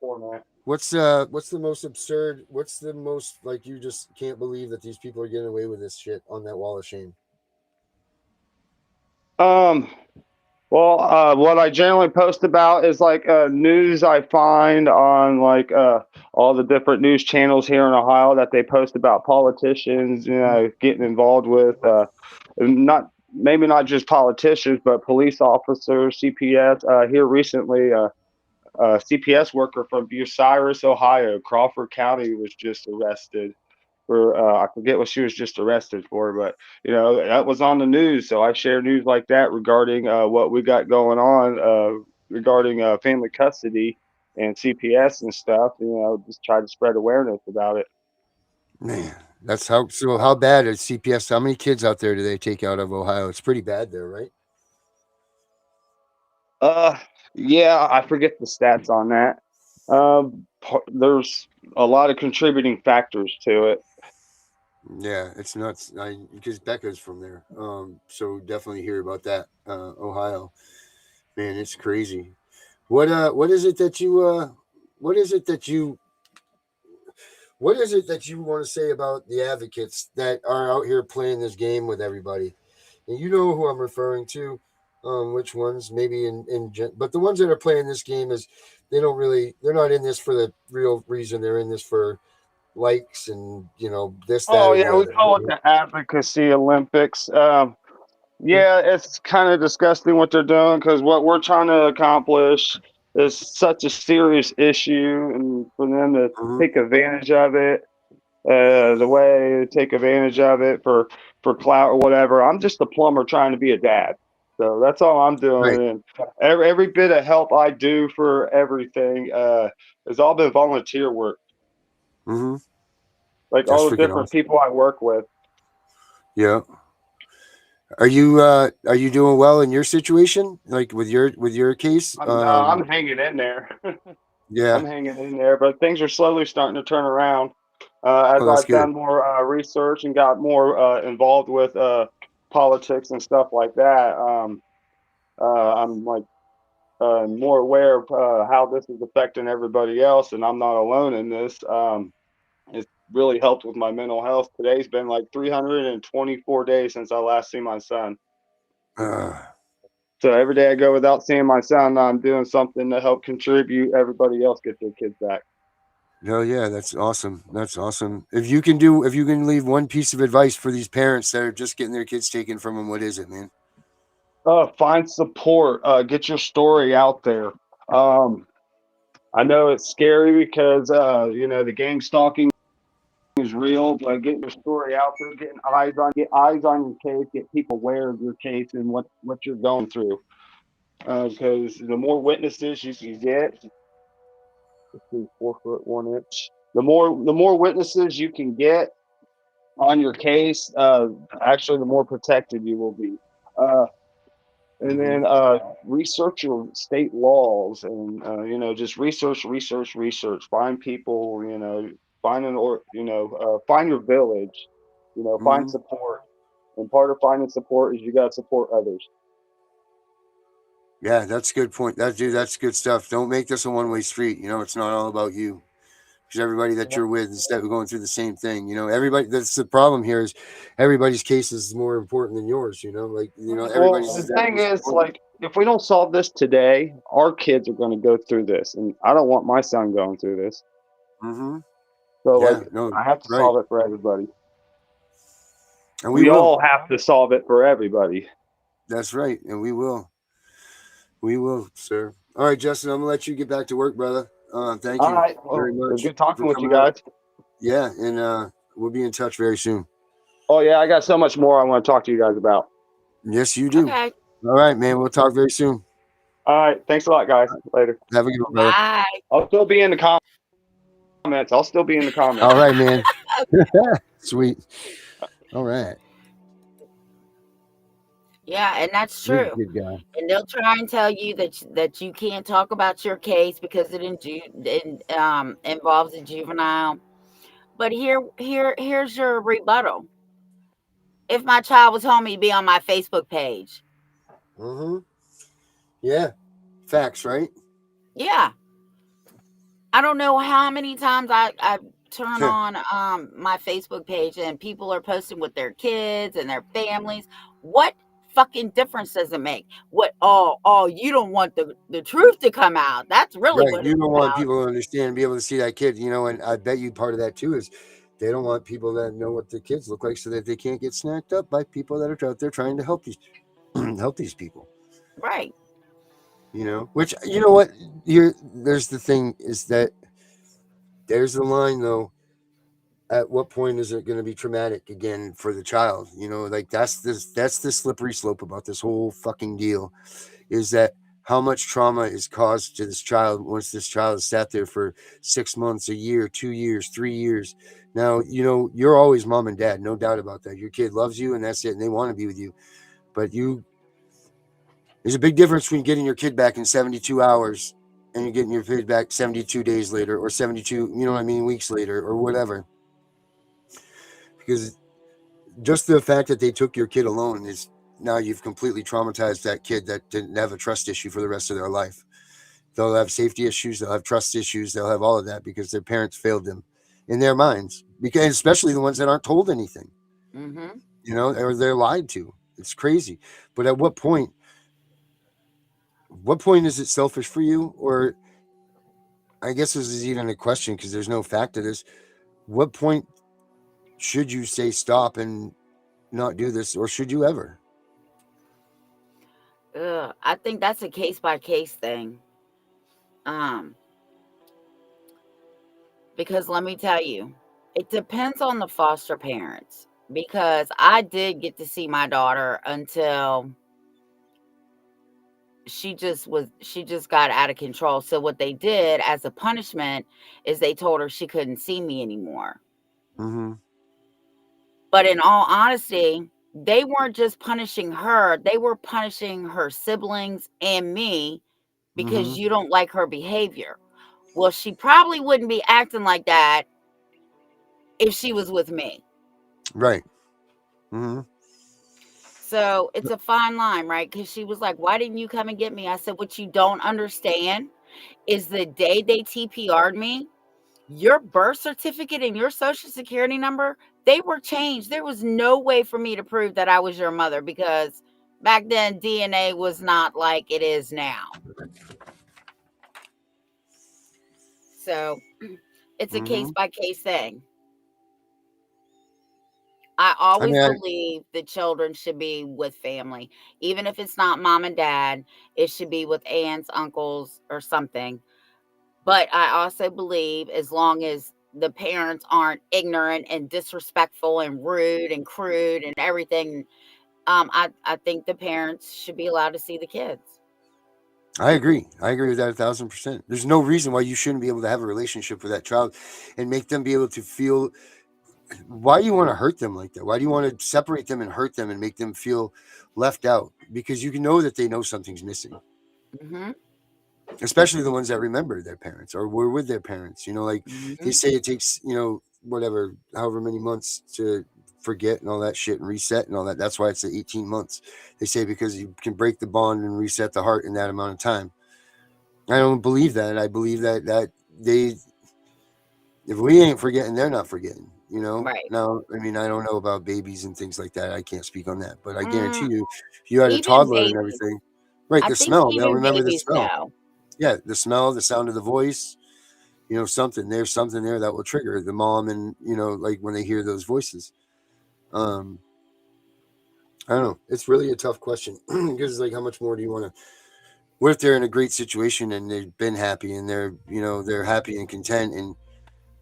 most absurd? What's the most like you just can't believe that these people are getting away with this shit on that wall of shame? Well, what I generally post about is news I find on all the different news channels here in Ohio that they post about politicians, getting involved with maybe not just politicians, but police officers, CPS. Here recently, a CPS worker from Bucyrus, Ohio, Crawford County, was just arrested for I forget what she was just arrested for, but that was on the news. So I share news like that regarding what we got going on regarding family custody and CPS and stuff. Just try to spread awareness about it. Man, that's how. So how bad is CPS? How many kids out there do they take out of Ohio? It's pretty bad there, right? Yeah, I forget the stats on that. There's a lot of contributing factors to it. Yeah, it's nuts. Because Becca's from there, so definitely hear about that. Ohio, man, it's crazy. What is it that you what is it that you want to say about the advocates that are out here playing this game with everybody? And you know who I'm referring to, which ones maybe but the ones that are playing this game is they're not in this for the real reason. They're in this for likes and this, that. Oh or yeah, the we other. call it the advocacy Olympics. Yeah, it's kind of disgusting what they're doing because what we're trying to accomplish is such a serious issue, and for them to take advantage of it, the way they take advantage of it for clout or whatever. I'm just a plumber trying to be a dad, so that's all I'm doing. Right. And every bit of help I do for everything has all been volunteer work. Mm-hmm. Like That's all the freaking different awesome. people I work with. Yeah. Are you doing well in your situation? Like with your case? I'm hanging in there. Yeah. I'm hanging in there, but things are slowly starting to turn around as Oh, that's I've good. done more research and got more involved with politics and stuff like that. I'm more aware of how this is affecting everybody else, and I'm not alone in this. It's really helped with my mental health. Today's been like 324 days since I last seen my son. So every day I go without seeing my son, I'm doing something to help contribute everybody else get their kids back. No, yeah, that's awesome. That's awesome. If you can leave one piece of advice for these parents that are just getting their kids taken from them, what is it, man? Find support. Get your story out there. I know it's scary because the gang stalking is real, but getting your story out there, get eyes on your case, get people aware of your case and what you're going through. Because the more witnesses you can get, 4 foot 1 inch. The more witnesses you can get on your case, actually, the more protected you will be. And then research your state laws, and just research. Find people, find your village. Find support. And part of finding support is you got to support others. Yeah, that's a good point. That's good stuff. Don't make this a one-way street. It's not all about you. because everybody that you're with is going through the same thing. Everybody. That's the problem here is everybody's case is more important than yours. Everybody's. Well, the thing is, like, if we don't solve this today, our kids are going to go through this, and I don't want my son going through this. Mm-hmm. So, Yeah, like, no, I have to right. solve it for everybody. And We will. all have to solve it for everybody. That's right, and we will. We will, sir. All right, Justin, I'm gonna let you get back to work, brother. Thank you Well, very it much. was good talking for with you coming guys. out. Yeah, and we'll be in touch very soon. Oh, yeah, I got so much more I want to talk to you guys about. Yes, you do. Okay. All right, man. We'll talk very soon. All right. Thanks a lot, guys. Later. Have a good one, brother. Bye. I'll still be in the comments. All right, man. Sweet. All right. Yeah, and that's You're a true. good guy. And they'll try and tell you that you can't talk about your case because it involves a juvenile. But here's your rebuttal. If my child was home, he'd be on my Facebook page. Mm-hmm. Yeah. Facts, right? Yeah. I don't know how many times I turn on my Facebook page and people are posting with their kids and their families. What fucking difference does it make? You don't want the truth to come out. That's really Right. what You it's don't want about. people to understand and be able to see that kid, and I bet you part of that too is they don't want people that know what the kids look like so that they can't get snacked up by people that are out there trying to help these people. Right. Which, you know what, there's the thing is that there's the line though. At what point is it going to be traumatic again for the child? Like that's the slippery slope about this whole fucking deal is that how much trauma is caused to this child once this child has sat there for 6 months, a year, 2 years, 3 years. Now, you're always mom and dad, no doubt about that. Your kid loves you and that's it. And they want to be with you, but there's a big difference between getting your kid back in 72 hours and you're getting your kid back 72 days later or 72, weeks later or whatever. Because just the fact that they took your kid alone is now you've completely traumatized that kid that didn't have a trust issue for the rest of their life. They'll have safety issues. They'll have trust issues. They'll have all of that because their parents failed them in their minds, because especially the ones that aren't told anything, Mm-hmm. Or they're lied to. It's crazy. But at what point is it selfish for you? Or I guess this is even a question because there's no fact to this. What point should you say stop and not do this, or should you ever? I think that's a case by case thing. Because let me tell you, it depends on the foster parents. Because I did get to see my daughter until she just got out of control. So what they did as a punishment is they told her she couldn't see me anymore. Mm-hmm. But in all honesty, they weren't just punishing her, they were punishing her siblings and me because you don't like her behavior. Well, she probably wouldn't be acting like that if she was with me. Right. Mm-hmm. So it's a fine line, right? Because she was like, why didn't you come and get me? I said, what you don't understand is the day they TPR'd me, your birth certificate and your social security number, they were changed. There was no way for me to prove that I was your mother because back then DNA was not like it is now. So it's a case by case thing. I always believe the children should be with family. Even if it's not mom and dad, it should be with aunts, uncles, or something. But I also believe as long as the parents aren't ignorant and disrespectful and rude and crude and everything, I think the parents should be allowed to see the kids. I agree with that 1,000%. There's no reason why you shouldn't be able to have a relationship with that child and make them be able to feel. Why do you want to hurt them like that? Why do you want to separate them and hurt them and make them feel left out? Because you know that they know something's missing. Mm-hmm. Especially the ones that remember their parents or were with their parents. They say it takes, however many months to forget and all that shit and reset and all that. That's why it's 18 months. They say because you can break the bond and reset the heart in that amount of time. I don't believe that. I believe that if we ain't forgetting, they're not forgetting, you know? Right. Now, I mean, I don't know about babies and things like that. I can't speak on that, but I guarantee Mm, you, if you had a even toddler and babies. everything, right? I The think smell, they'll even remember the babies smell. know. Yeah, the smell, the sound of the voice, you know, there's something there that will trigger the mom, and, you know, like when they hear those voices. Um, I don't know. It's really a tough question because it's like, how much more do you want to? What if they're in a great situation and they've been happy and they're, you know, they're happy and content and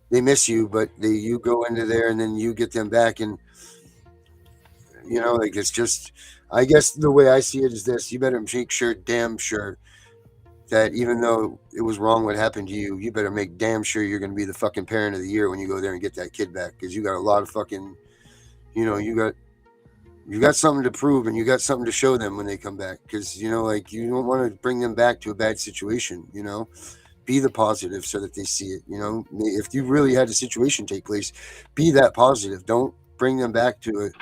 they miss you, but you go into there and then you get them back, and you know, like, it's just, I guess the way I see it is this: you better make sure, damn sure, that even though it was wrong what happened to you, you better make damn sure you're going to be the fucking parent of the year when you go there and get that kid back, because you got a lot of fucking, you know, you got something to prove and you got something to show them when they come back, because, you know, like, you don't want to bring them back to a bad situation, you know. Be the positive so that they see it, you know. If you really had a situation take place, be that positive. Don't bring them back to it,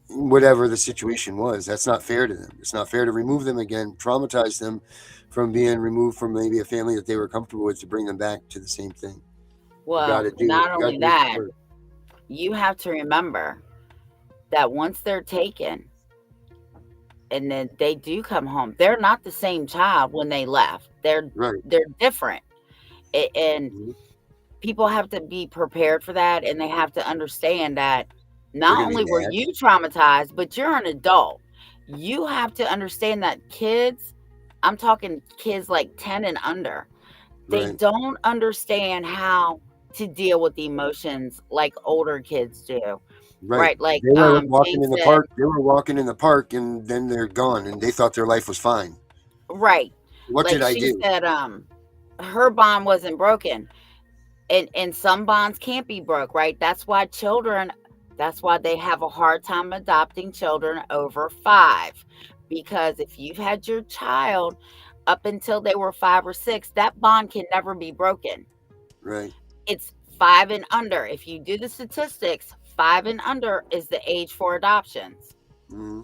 whatever the situation was. That's not fair to them. It's not fair to remove them again, traumatize them from being removed from maybe a family that they were comfortable with, to bring them back to the same thing. Well, not only that, you have to remember that once they're taken and then they do come home, they're not the same child when they left. They're different. And Mhm. people have to be prepared for that, and they have to understand that They're not gonna be only were mad. you traumatized, but you're an adult. You have to understand that kids, I'm talking kids like 10 and under, they Right. don't understand how to deal with emotions like older kids do. Right. Right? Like They were walking Jane in the said, park. They were walking in the park, and then they're gone, and they thought their life was fine. right. What Like did I she do? said, her bond wasn't broken. And some bonds can't be broke, right? That's why they have a hard time adopting children over 5. Because if you've had your child up until they were 5 or 6, that bond can never be broken. Right. It's 5 and under. If you do the statistics, 5 and under is the age for adoptions. Mm-hmm.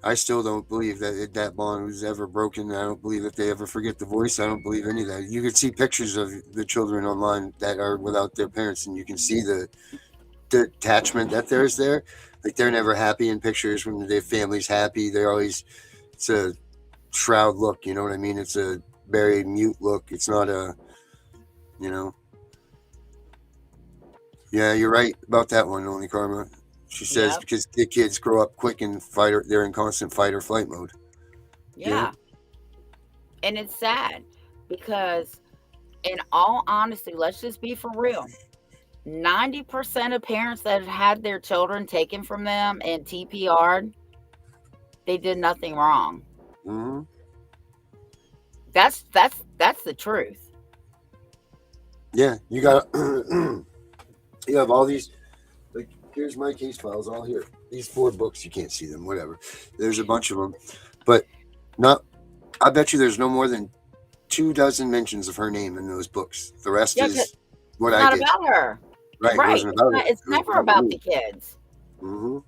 I still don't believe that bond was ever broken. I don't believe that they ever forget the voice. I don't believe any of that. You can see pictures of the children online that are without their parents, and you can see the attachment that there's there. Like, they're never happy in pictures when their family's happy. They're always, it's a shroud look. You know what I mean? It's a very mute look. It's not a, you know. Yeah, you're right about that one, Only Karma. She says Yep. because the kids grow up quick and they're in constant fight or flight mode. Yeah. And it's sad because, in all honesty, let's just be for real. 90% of parents that have had their children taken from them and TPR'd, they did nothing wrong. Mm-hmm. That's the truth. Yeah, you got you have all these, like, here's my case files all here. These 4 books, you can't see them, whatever. There's a bunch of them, but I bet you there's no more than 24 mentions of her name in those books. The rest is what I did. It's not about her. Right, it wasn't about her. It's never about the kids. Mm-hmm.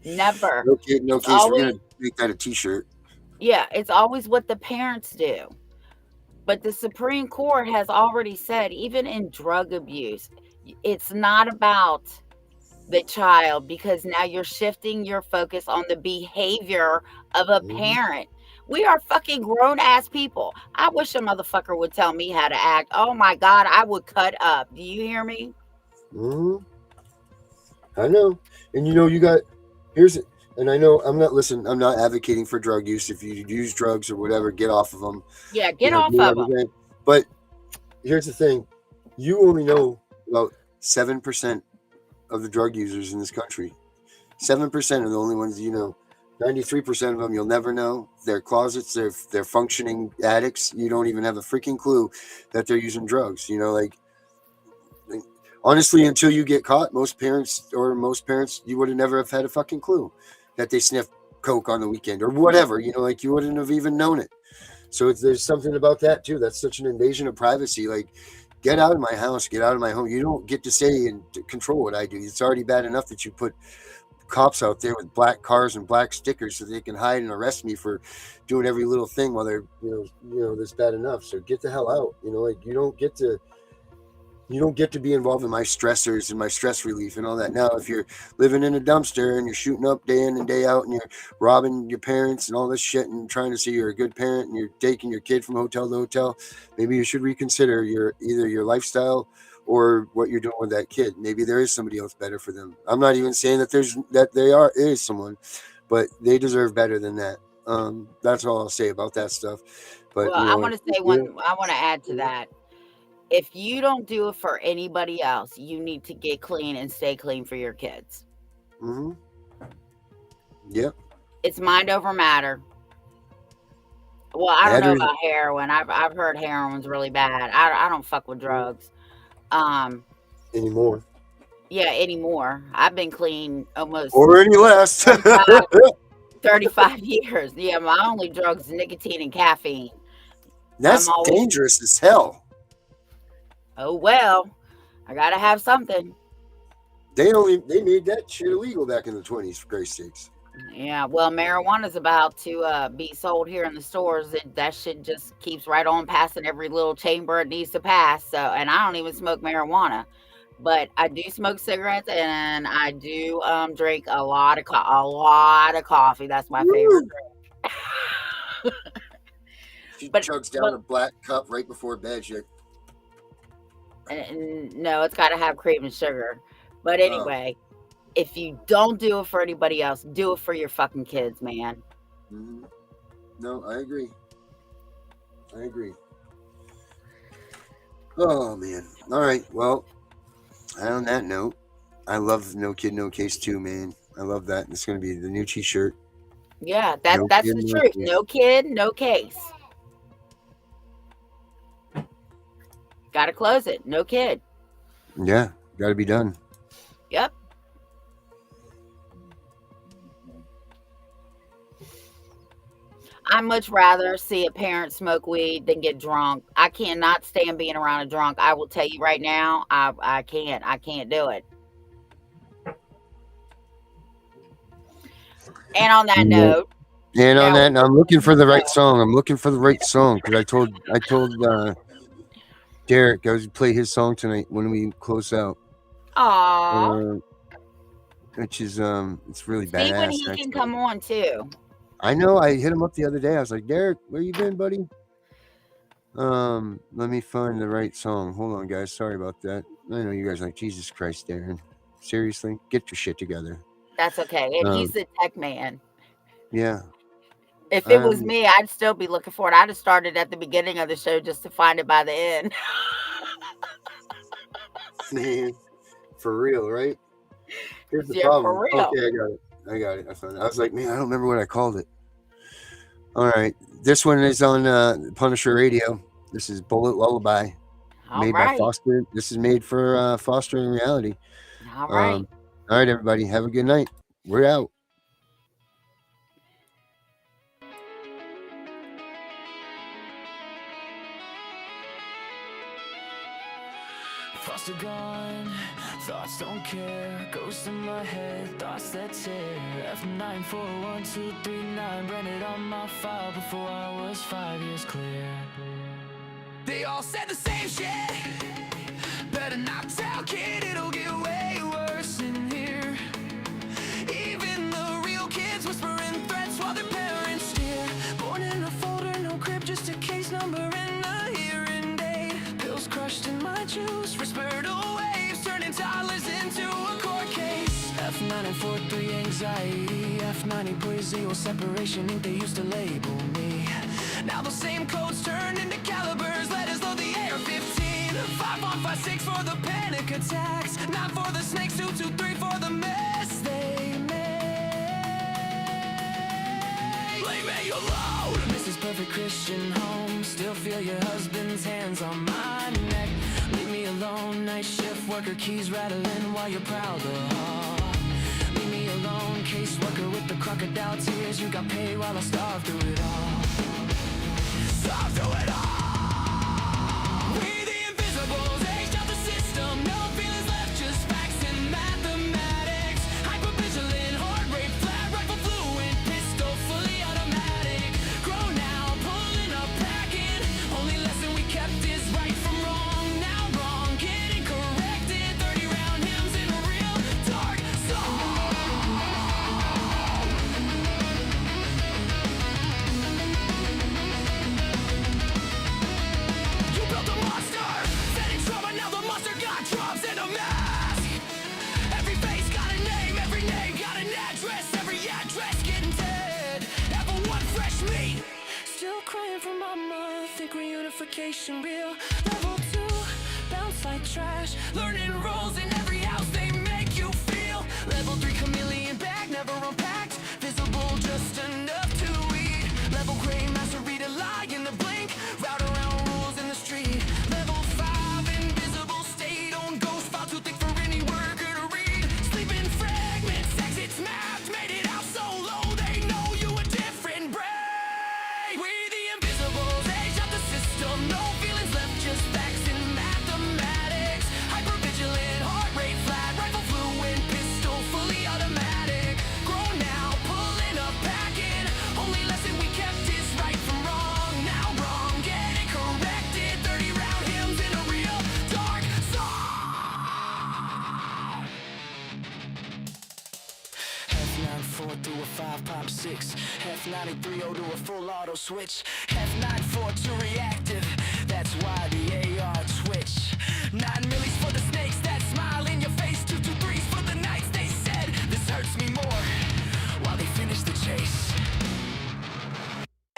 Never. No kid, no case. We're gonna make that a T-shirt. Yeah, it's always what the parents do. But the Supreme Court has already said, even in drug abuse, it's not about the child, because now you're shifting your focus on the behavior of a parent. We are fucking grown ass people. I wish a motherfucker would tell me how to act. Oh my God, I would cut up. Do you hear me? Mm-hmm. I know. And you know, and I know I'm not advocating for drug use. If you use drugs or whatever, get off of them. Yeah, get off of them. But here's the thing. You only know about 7% of the drug users in this country. 7% are the only ones you know. 93% of them you'll never know. They're closets. They're functioning addicts. You don't even have a freaking clue that they're using drugs. You know, like, honestly, until you get caught, most parents, you would have never have had a fucking clue that they sniffed coke on the weekend or whatever. You know, like, you wouldn't have even known it. So there's something about that too. That's such an invasion of privacy. Like, get out of my house, get out of my home. You don't get to say and to control what I do. It's already bad enough that you put cops out there with black cars and black stickers so they can hide and arrest me for doing every little thing while they're, that's bad enough. So get the hell out. Like you don't get to be involved in my stressors and my stress relief and all that. Now, if you're living in a dumpster and you're shooting up day in and day out and you're robbing your parents and all this shit and trying to say you're a good parent and you're taking your kid from hotel to hotel, maybe you should reconsider either your lifestyle or what you're doing with that kid. Maybe there is somebody else better for them. I'm not even saying that there is someone, but they deserve better than that. That's all I'll say about that stuff. But I want to say I want to add to that. If you don't do it for anybody else, you need to get clean and stay clean for your kids. Mm-hmm. Yep. It's mind over matter. Well, I don't know about heroin. I've heard heroin's really bad. I don't fuck with drugs. Anymore. Yeah, anymore. I've been clean almost or any less 35 years. Yeah, my only drugs is nicotine and caffeine. That's dangerous as hell. Oh well, I gotta have something. They made that shit illegal back in the 20s, for Christ's sakes. Yeah, well, marijuana's about to be sold here in the stores. That shit just keeps right on passing every little chamber it needs to pass. So, and I don't even smoke marijuana, but I do smoke cigarettes and I do drink a lot of coffee. That's my favorite drink. She chugs down a black cup right before bed. No, it's got to have cream and sugar. But anyway. If you don't do it for anybody else, do it for your fucking kids, man. Mm-hmm. No, I agree. Oh, man. All right. Well, on that note, I love No Kid, No Case too, man. I love that. It's going to be the new t-shirt. Yeah, that's the truth. No kid, no case. Got to close it. No kid. Yeah, got to be done. Yep. I much rather see a parent smoke weed than get drunk. I cannot stand being around a drunk. I will tell you right now, I can't do it. And on that note, I'm looking for the right song. Because I told Derek I was gonna play his song tonight when we close out. Aww. Which is it's really badass. See when he can come on too. I know. I hit him up the other day. I was like, Derek, where you been, buddy? Let me find the right song. Hold on, guys. Sorry about that. I know you guys are like, Jesus Christ, Darren. Seriously, get your shit together. That's okay. And he's the tech man. Yeah. If it was me, I'd still be looking for it. I'd have started at the beginning of the show just to find it by the end. Man, for real, right? Here's the problem. For real. Okay, I got it. I found it. I was like, man, I don't remember what I called it. All right. This one is on Punisher Radio. This is Bullet Lullaby. Made by Foster. This is made for Foster in Reality. All right. All right, everybody. Have a good night. We're out. Foster gone, thoughts don't care. Ghosts in my head, thoughts that tear. F941239 branded on my file before I was 5 years clear. They all said the same shit. Better not tell, kid, it'll get way worse in here. Even the real kids whispering threats while their parents steer. Born in a folder, no crib, just a case number and a hearing date. Pills crushed in my juice, respiratory waves turning toddlers into a court case. F943 anxiety, F90.0 separation, ink they used to label me. Now those same codes turned into calibers, letters load the AR-15. 5156 for the panic attacks, 9 for the snakes, 223 for the mess they made. Blame me alone. This is perfect Christian home. Still feel your husband's hands on my neck. Leave me alone, night shift worker, keys rattling while you're proud of haul. Leave me alone, caseworker with the crocodile tears. You got paid while I starved through it all. Starved through it all. We the invisibles, aged out the system. No feelings left, just facts and mathematics. Hypervigilant. crying for mama, think reunification real. Level 2, bounce like trash, learning roles in every house they make you feel. Level 3, chameleon bag, never unpacked, visible just enough to eat. Level gray, master read a lie in the blink, route around rules in the street. Level 5, invisible state on ghost file, too thick for any worker to read. Sleeping fragments, exits mapped, made it out so low they know you a different breed. We the invisibles, age out the system, no feelings left, just facts and mathematics. Hypervigilant, heart rate flat, rifle fluent, pistol fully automatic. Grown now, pulling up, packing. Only lesson we kept is right from wrong. Now wrong, get it corrected. 30 round hymns in a real dark song. F94 through a 5 pop 6. F93 to a full auto switch. F94 to reactive. That's why the AR twitch. 9 millis for the snakes that smile in your face. 223s for the nights they said this hurts me more. While they finish the chase.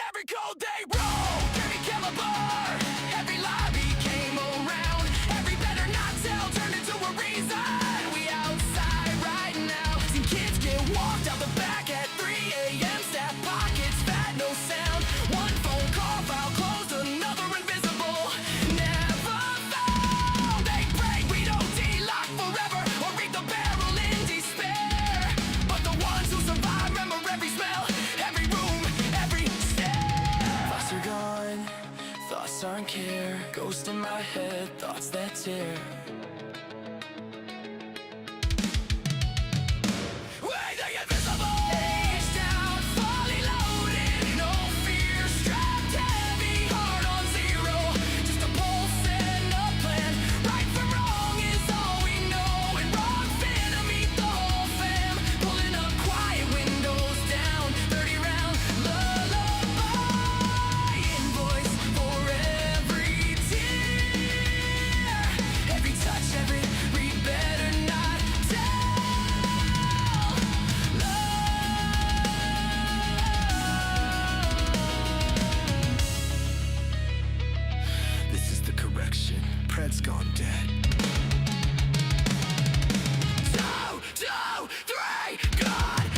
Every cold day roll, every caliber, every lobby came around. Every better not tell turned into a reason. We outside right now. Seen kids get walked out the back at 3 a.m. Staff pockets fat, no sound. One phone call file closed, another invisible. Never found. They pray we don't de-lock forever or read the barrel in despair. But the ones who survive remember every smell, every room, every stare. Thoughts are gone, thoughts aren't care. Ghost in my head, thoughts that tear. We the invisible. Age down, fully loaded. No fear, strapped heavy, heart on zero. Just a pulse and a plan. Right from wrong is all we know. And wrong finna meet the whole fam. Pulling up quiet, windows down. 30 round lullaby. Invoice for every tear. Every touch, every read better not tell. This is the correction. Pred's gone dead. 2, 2, 3, good night.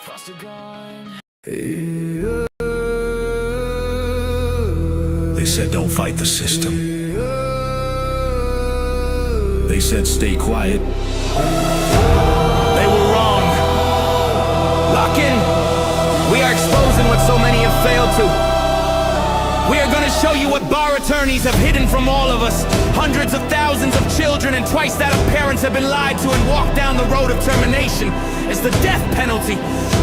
Thoughts are gone. They said don't fight the system. They said stay quiet. They were wrong. Lock in. We are exposing what so many have failed to. We are going to show you what bar attorneys have hidden from all of us. Hundreds of thousands of children and twice that of parents have been lied to and walked down the road of termination. It's the death penalty.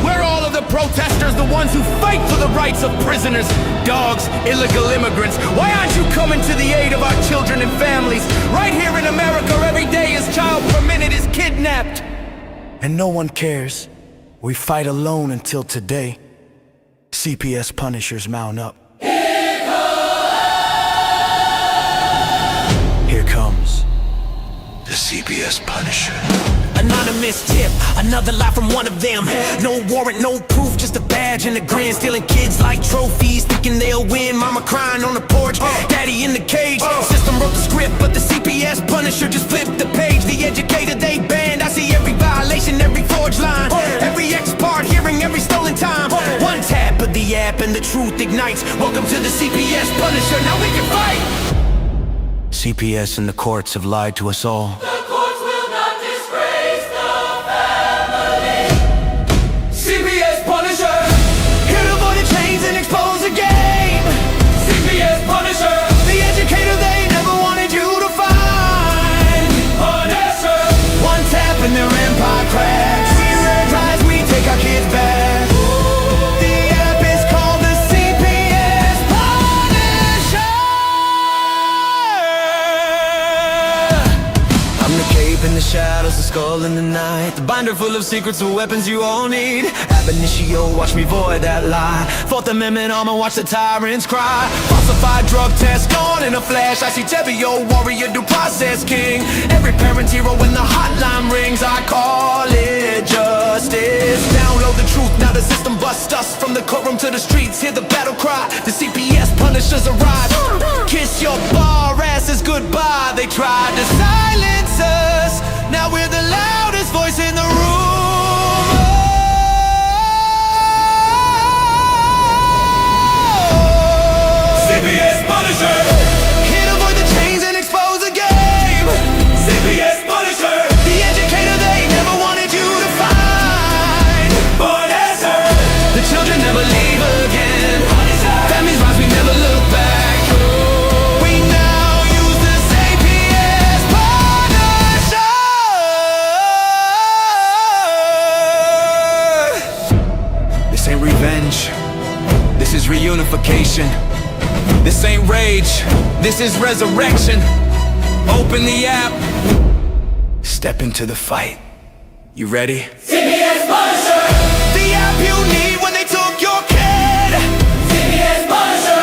We're all of the protesters, the ones who fight for the rights of prisoners, dogs, illegal immigrants. Why aren't you coming to the aid of our children and families? Right here in America, every day a child per minute is kidnapped. And no one cares. We fight alone until today. CPS Punishers mount up. Here comes the CPS Punisher. Anonymous tip, another lie from one of them. No warrant, no proof, just a badge and a grin. Stealing kids like trophies, thinking they'll win. Mama crying on the porch, daddy in the cage. System wrote the script, but the CPS Punisher just flipped the page. The educator they banned, I see every violation, every forged line, every ex-part hearing, every stolen time. One tap of the app and the truth ignites. Welcome to the CPS Punisher, now we can fight. CPS and the courts have lied to us all. CPS Punisher, here to avoid the chains and expose the game. CPS Punisher, the educator they never wanted you to find. Punisher, one tap and their empire cracks. We rise, we take our kids back. The app is called the CPS Punisher. in the night. The binder full of secrets and weapons you all need. Ab initio, watch me void that lie. Fourth Amendment armor, watch the tyrants cry. Falsified drug test gone in a flash. I see Tebio, warrior, due process king. Every parent's hero when the hotline rings. I call it justice. Download the truth, now the system busts us. From the courtroom to the streets, hear the battle cry. The CPS punishers arrive. Kiss your bar asses goodbye. They tried to silence us. Now we're the loudest voice in the room. CPS Punisher. Here to avoid the chains and expose the game. CPS Punisher. The educator they never wanted you to find. Born as her. The children never leave again. Families rise, we never look back. We now use the CPS Punisher. This ain't revenge. This is reunification. This ain't rage. This is resurrection. Open the app. Step into the fight. You ready? CPS Punisher. The app you need when they took your kid. CPS Punisher.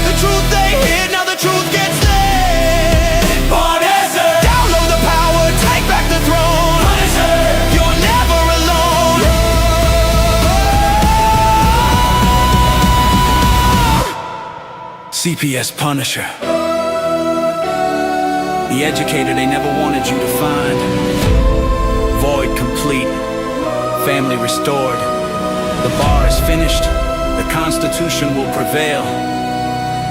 The truth they hid, now the truth gets lit. Born as her. Download the power, take back the throne. Punisher. You're never alone. CPS Punisher. The educator they never wanted you to find. Void complete. Family restored. The bar is finished. The Constitution will prevail.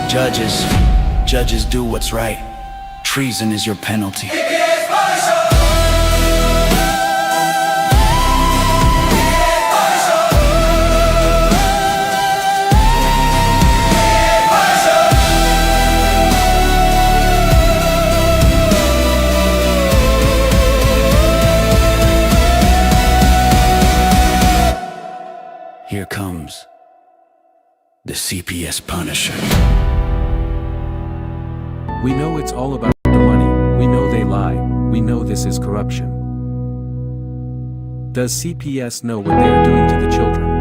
Judges do what's right. Treason is your penalty. CPS Punisher. Here comes the CPS Punisher. We know it's all about the money. We know they lie. We know this is corruption. Does CPS know what they are doing to the children?